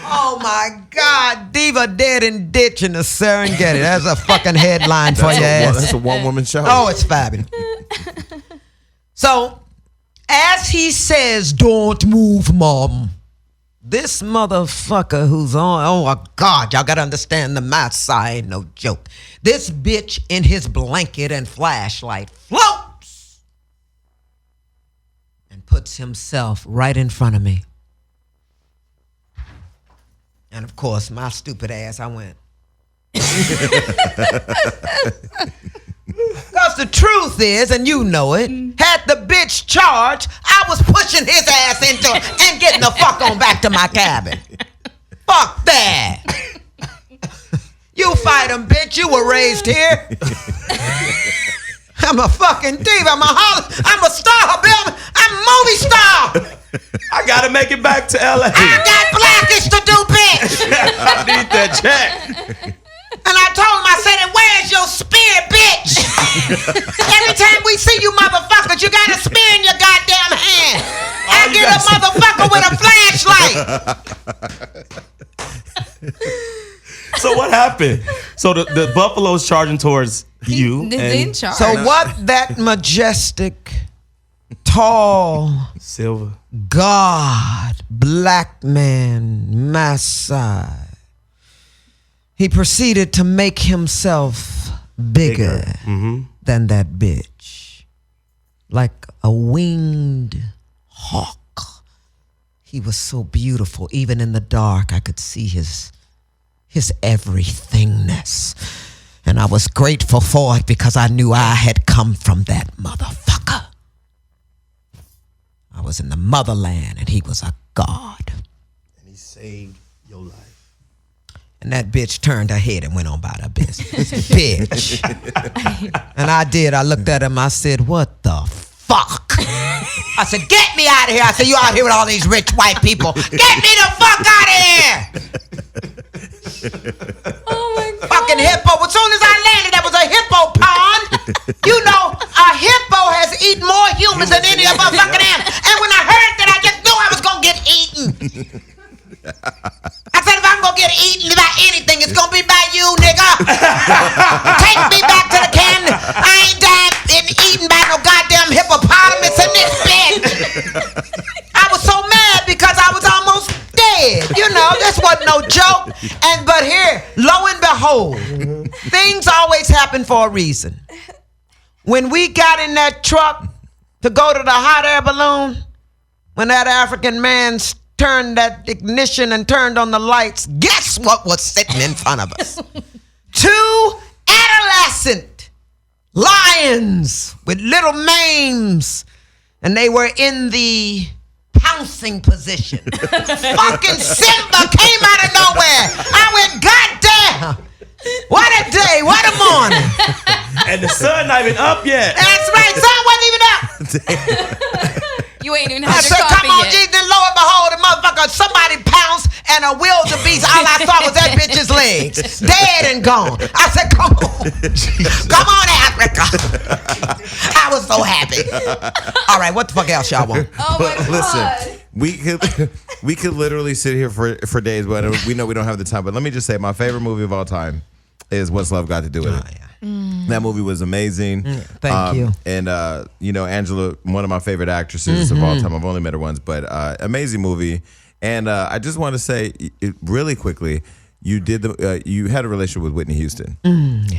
Oh my God, Diva dead in ditch in the Serengeti. That's a fucking headline for your ass. That's a one-woman show. Oh, it's fabulous. So, as he says, "Don't move, Mom," this motherfucker who's on, oh my God, y'all gotta understand the Maasai ain't no joke. This bitch in his blanket and flashlight floats and puts himself right in front of me. And of course, my stupid ass, I went. Because the truth is, and you know it, had the bitch charged, I was pushing his ass into and getting the fuck on back to my cabin. Fuck that. You fight him, bitch. You were raised here. I'm a fucking diva. I'm a star, baby. I'm a movie star. I gotta make it back to LA. I got Blackish to do, bitch. I need that check. And I told him, I said, "And where's your spear, bitch? Every time we see you motherfuckers, you got a spear in your goddamn hand. I get a motherfucker with a flashlight." So what happened? So the buffalo's charging towards you. They charge. So what that majestic, tall, Silver. God, black man, Maasai, he proceeded to make himself bigger than that bitch. Like a winged hawk. He was so beautiful. Even in the dark, I could see his everythingness. And I was grateful for it because I knew I had come from that motherfucker. I was in the motherland and he was a god. And he saved your life. And that bitch turned her head and went on about her business. Bitch. And I did. I looked at him. I said, "What the fuck?" I said, "Get me out of here." I said, "You out here with all these rich white people. Get me the fuck out of here." Oh my God. Fucking hippo. As soon as I landed, that was a hippo pond. You know, a hippo has eaten more humans than any of us fucking animals. And when I heard that, I just knew I was gonna get eaten. I said, if I'm gonna get eaten by anything, it's gonna be by you, nigga. Take me back to the cannon. I ain't died and eaten by no goddamn hippopotamus in this bed. I was so mad because I was almost dead. You know, this wasn't no joke. But here, lo and behold, things always happen for a reason. When we got in that truck to go to the hot air balloon, when that African man turned that ignition and turned on the lights, guess what was sitting in front of us? 2 adolescent lions with little manes, and they were in the pouncing position. Fucking Simba came out of nowhere. I went, goddamn, what a day, what a morning. And the sun not even up yet. That's right, sun wasn't even up. You ain't even I had your said, coffee come on, yet. Jesus, then lo and behold, the motherfucker, somebody pounced and a wildebeest, all I saw was that bitch's legs, dead and gone. I said, come on. Come on, Africa. I was so happy. All right, what the fuck else y'all want? Oh my God. Listen, we could literally sit here for days, but we know we don't have the time. But let me just say, my favorite movie of all time is What's Love Got to Do With It. Yeah. That movie was amazing. Thank you. And Angela, one of my favorite actresses of all time. I've only met her once, but amazing movie. And I just want to say really quickly, you had a relationship with Whitney Houston.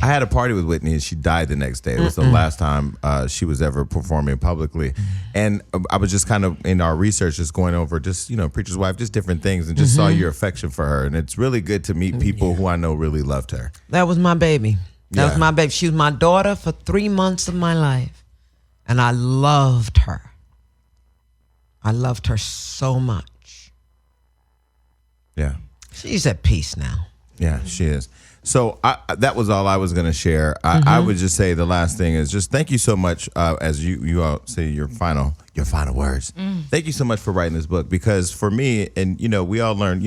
I had a party with Whitney, and she died the next day. It was the last time she was ever performing publicly. And I was just kind of in our research, just going over just Preacher's Wife, just different things, and just saw your affection for her. And it's really good to meet people who I know really loved her. That was my baby. That was my baby. She was my daughter for 3 months of my life. And I loved her. I loved her so much. Yeah. She's at peace now. Yeah, she is. So that was all I was going to share. I would just say the last thing is just thank you so much, as you all say your final words. Thank you so much for writing this book, because for me, and we all learned,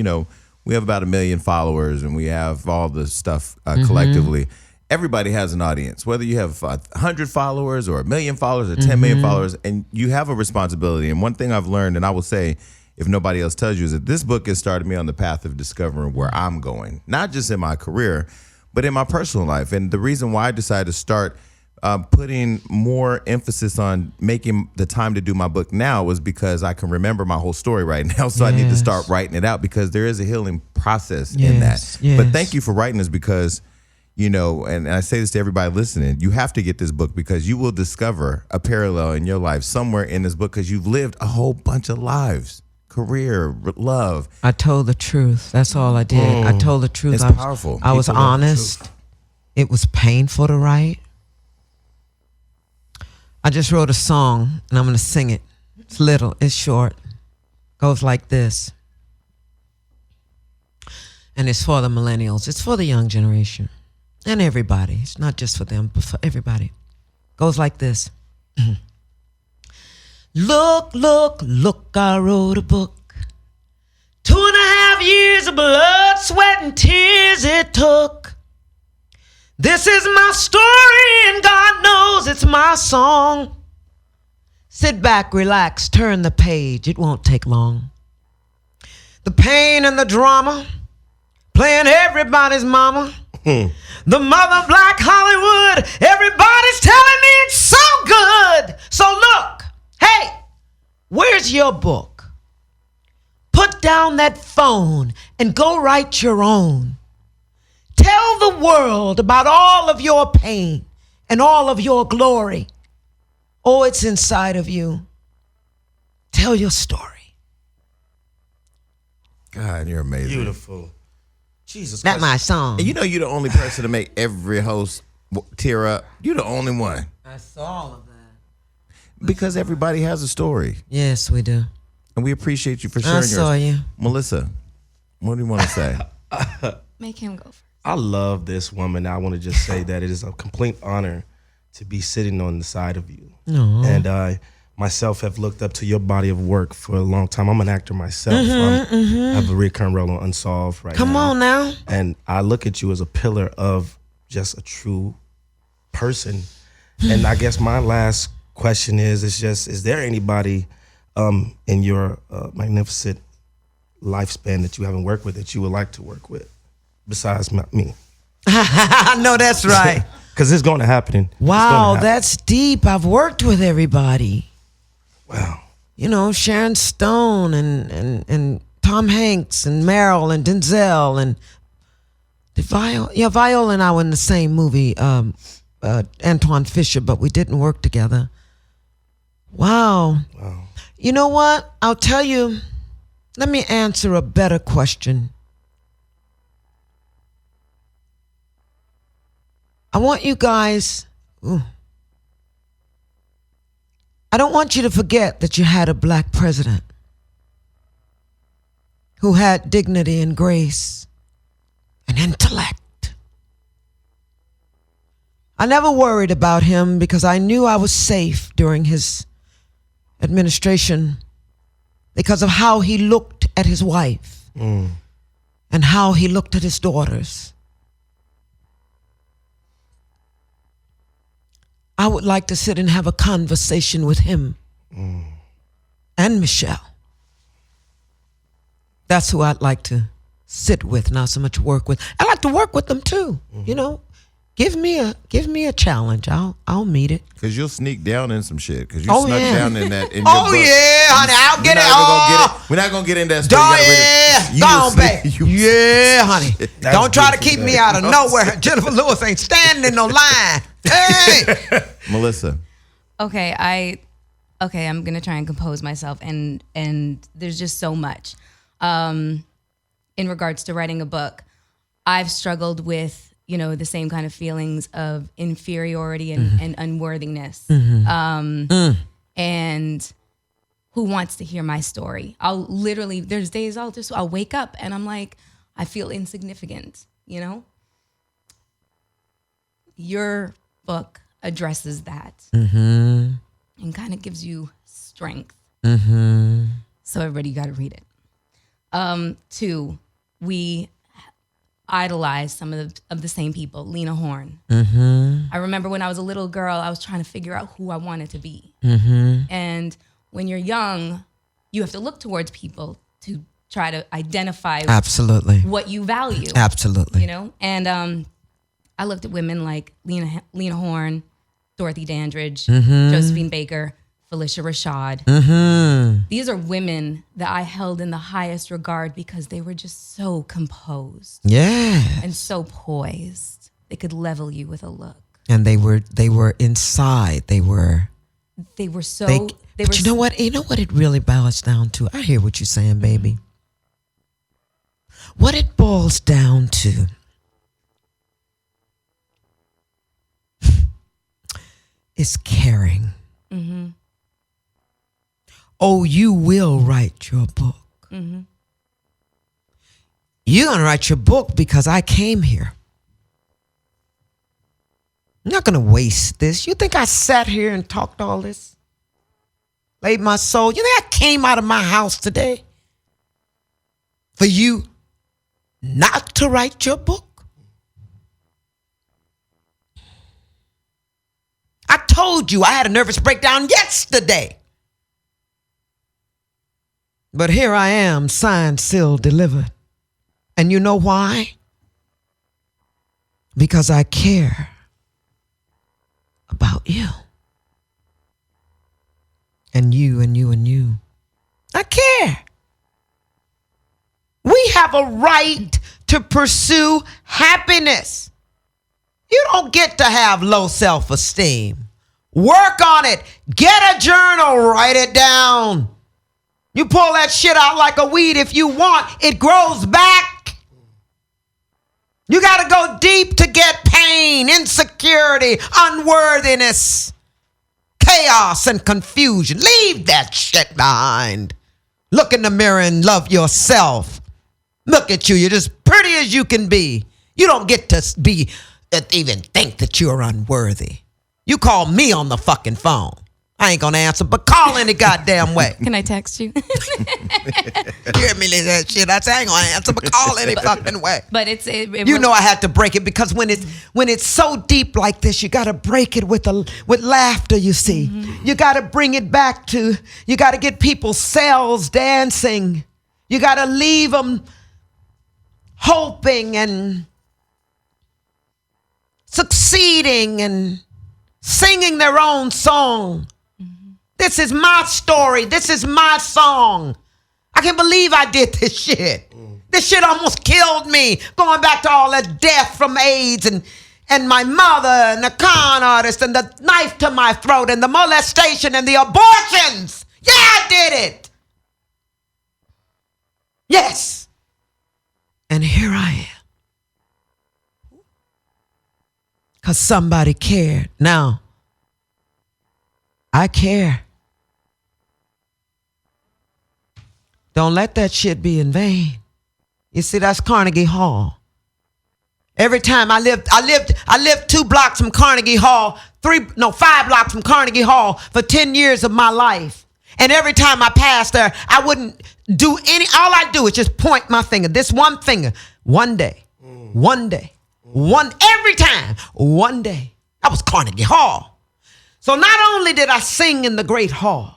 we have about 1 million followers and we have all the stuff collectively. Everybody has an audience, whether you have 100 followers or 1 million followers or 10 million followers, and you have a responsibility. And one thing I've learned, and I will say, if nobody else tells you, is that this book has started me on the path of discovering where I'm going, not just in my career, but in my personal life. And the reason why I decided to start putting more emphasis on making the time to do my book now was because I can remember my whole story right now. So I need to start writing it out, because there is a healing process in that. But thank you for writing this, because and I say this to everybody listening, you have to get this book, because you will discover a parallel in your life somewhere in this book, because you've lived a whole bunch of lives, career, love. I told the truth. That's all I did. I told the truth. It's powerful. I was People love the honest. truth. It was painful to write. I just wrote a song, and I'm going to sing it. It's little. It's short. Goes like this. And it's for the millennials. It's for the young generation. And everybody. It's not just for them, but for everybody. Goes like this. Look, look, look, I wrote a book. 2.5 years of blood, sweat, and tears it took. This is my story, and God knows it's my song. Sit back, relax, turn the page. It won't take long. The pain and the drama, playing everybody's mama. The mother of Black Hollywood, everybody's telling me it's so good. So look, hey, where's your book? Put down that phone and go write your own. Tell the world about all of your pain and all of your glory. Oh, it's inside of you. Tell your story. God, you're amazing. Beautiful. Jesus That's Christ. my song. And you're the only person to make every host tear up. You're the only one. I saw all of that. Because everybody has a story. Yes, we do. And we appreciate you for sharing I yours. saw you. Melissa, what do you want to say? Make him go first. I love this woman. I want to just say that it is a complete honor to be sitting on the side of you. Aww. And I myself have looked up to your body of work for a long time. I'm an actor myself. I have a recurrent role on Unsolved right now. Come on now. And I look at you as a pillar of just a true person. And I guess my last question is there anybody in your magnificent lifespan that you haven't worked with that you would like to work with besides me? I know that's right. Because it's going to happen. Wow, that's deep. I've worked with everybody. Wow. You know, Sharon Stone and Tom Hanks and Meryl and Denzel and Viola and I were in the same movie, Antoine Fisher, but we didn't work together. Wow. You know what? I'll tell you, let me answer a better question. I want you guys, I don't want you to forget that you had a black president who had dignity and grace and intellect. I never worried about him because I knew I was safe during his administration because of how he looked at his wife and how he looked at his daughters. I would like to sit and have a conversation with him and Michelle. That's who I'd like to sit with, not so much work with. I like to work with them too. You know, give me a challenge. I'll meet it. Cause you'll sneak down in some shit. Cause you snuck down in that. In your Oh book. yeah, honey, I'll get it. We're not gonna get in that story. Go on, babe. Yeah, honey. Don't try to keep me out of nowhere. Jennifer Lewis ain't standing in no line. Hey, Melissa. Okay, I'm gonna try and compose myself, and there's just so much. In regards to writing a book, I've struggled with, you know, the same kind of feelings of inferiority and unworthiness. And who wants to hear my story? There's days I'll wake up and I'm like, I feel insignificant, you know? Your book addresses that and kind of gives you strength. So everybody, you got to read it. 2, we idolize some of the same people. Lena Horne. I remember when I was a little girl, I was trying to figure out who I wanted to be. And when you're young, you have to look towards people to try to identify absolutely what you value. Absolutely. You know? And I looked at women like Lena Horne, Dorothy Dandridge, Josephine Baker, Felicia Rashad. These are women that I held in the highest regard because they were just so composed. Yeah. And so poised. They could level you with a look. And they were inside. They were so. But you know what? You know what it really boils down to? I hear what you're saying, baby. What it boils down to is caring. Oh, you will write your book. You're going to write your book because I came here. I'm not going to waste this. You think I sat here and talked all this? Laid my soul. You think I came out of my house today for you not to write your book? I told you I had a nervous breakdown yesterday. But here I am, signed, sealed, delivered. And you know why? Because I care about you. And you and you and you. I care. We have a right to pursue happiness. You don't get to have low self-esteem. Work on it. Get a journal. Write it down. You pull that shit out like a weed if you want. It grows back. You got to go deep to get pain, insecurity, unworthiness, chaos, and confusion. Leave that shit behind. Look in the mirror and love yourself. Look at you. You're as pretty as you can be. You don't get to even think that you're unworthy. You call me on the fucking phone. I ain't gonna answer, but call any goddamn way. Can I text you? Hear me that shit. I say I ain't gonna answer, but call any fucking way. But you know I had to break it because when it's so deep like this, you gotta break it with laughter. You see, you gotta bring it back to. You gotta get people's cells dancing. You gotta leave them hoping and succeeding and singing their own song. This is my story. This is my song. I can't believe I did this shit. This shit almost killed me. Going back to all that death from AIDS and my mother and the con artist and the knife to my throat and the molestation and the abortions. Yeah, I did it. Yes. And here I am. Because somebody cared. Now, I care. Don't let that shit be in vain. You see, that's Carnegie Hall. Every time I lived 2 blocks from Carnegie Hall, 5 blocks from Carnegie Hall for 10 years of my life. And every time I passed there, I wouldn't do all I do is just point my finger, this one finger, one day, every time, one day. That was Carnegie Hall. So not only did I sing in the great hall,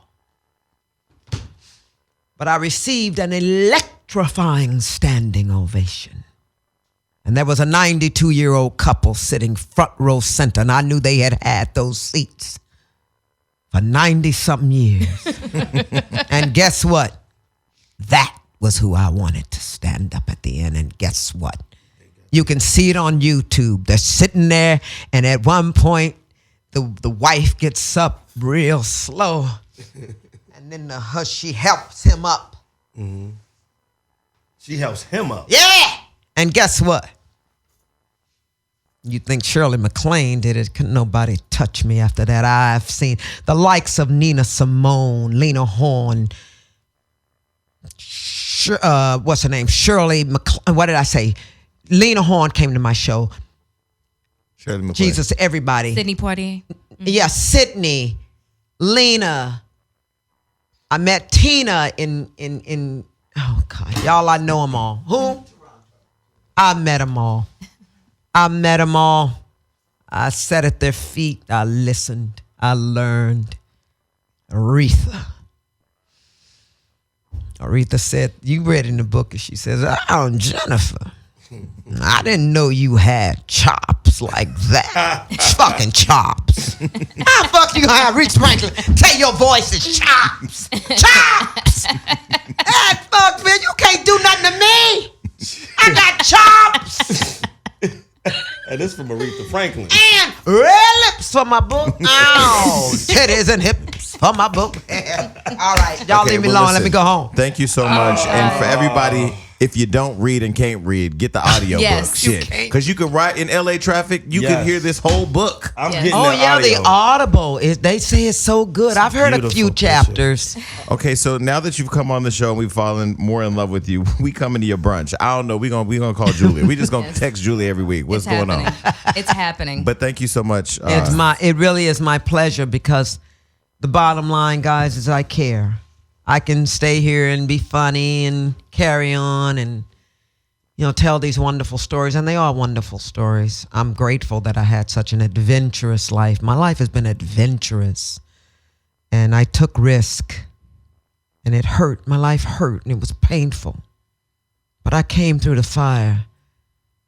but I received an electrifying standing ovation. And there was a 92-year-old couple sitting front row center, and I knew they had those seats for 90-something years. And guess what? That was who I wanted to stand up at the end. And guess what? You can see it on YouTube. They're sitting there, and at one point, the wife gets up real slow. And then she helps him up. Mm-hmm. She helps him up. Yeah. And guess what? You think Shirley MacLaine did it? Couldn't nobody touch me after that. I've seen the likes of Nina Simone, Lena Horne, what's her name? Shirley MacLaine. What did I say? Lena Horne came to my show. Shirley MacLaine. Jesus, everybody. Sidney Poitier. Yeah, Sydney, Lena. I met Tina in oh God, y'all, I know them all. Who? I met them all. I sat at their feet. I listened. I learned. Aretha said, you read in the book, and she says, oh, Jenifer, I didn't know you had chops like that. Fucking chops. How the fuck you gonna have Reese Franklin tell your voice is chops? Chops! That fuck, man, you can't do nothing to me. I got chops. And this from Aretha Franklin. And red lips for my book. Oh, titties and hips for my book. All right, y'all leave me alone. Let me go home. Thank you so much. And for everybody, if you don't read and can't read, get the audio Yes, book. you Shit. Because you can write in LA traffic, you can hear this whole book. I'm Yes. getting Oh that yeah, audio. the Audible they say it's so good. I've heard a few Beautiful. chapters. Okay, so now that you've come on the show and we've fallen more in love with you, we coming to your brunch. I don't know. We gonna call Julia. We just gonna Yes. text Julia every week. What's going on? It's happening. But thank you so much. It really is my pleasure because the bottom line, guys, is I care. I can stay here and be funny and carry on and tell these wonderful stories, and they are wonderful stories. I'm grateful that I had such an adventurous life. My life has been adventurous, and I took risk, and it hurt. My life hurt, and it was painful, but I came through the fire.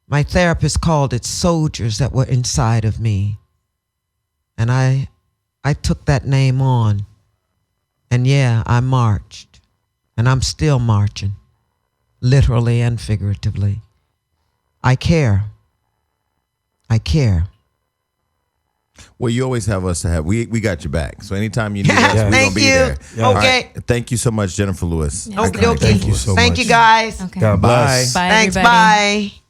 My therapist called it soldiers that were inside of me, and I took that name on, and yeah, I marched, and I'm still marching. Literally and figuratively. I care. Well, you always have us to have. We got your back. So anytime you need us, we're Thank going to be you. there. Yeah. All Okay. right. Thank you so much, Jennifer Lewis. Yes. Okay. Thank you so much. Thank you, guys. Okay. God bless. Bye, Thanks. everybody. Bye.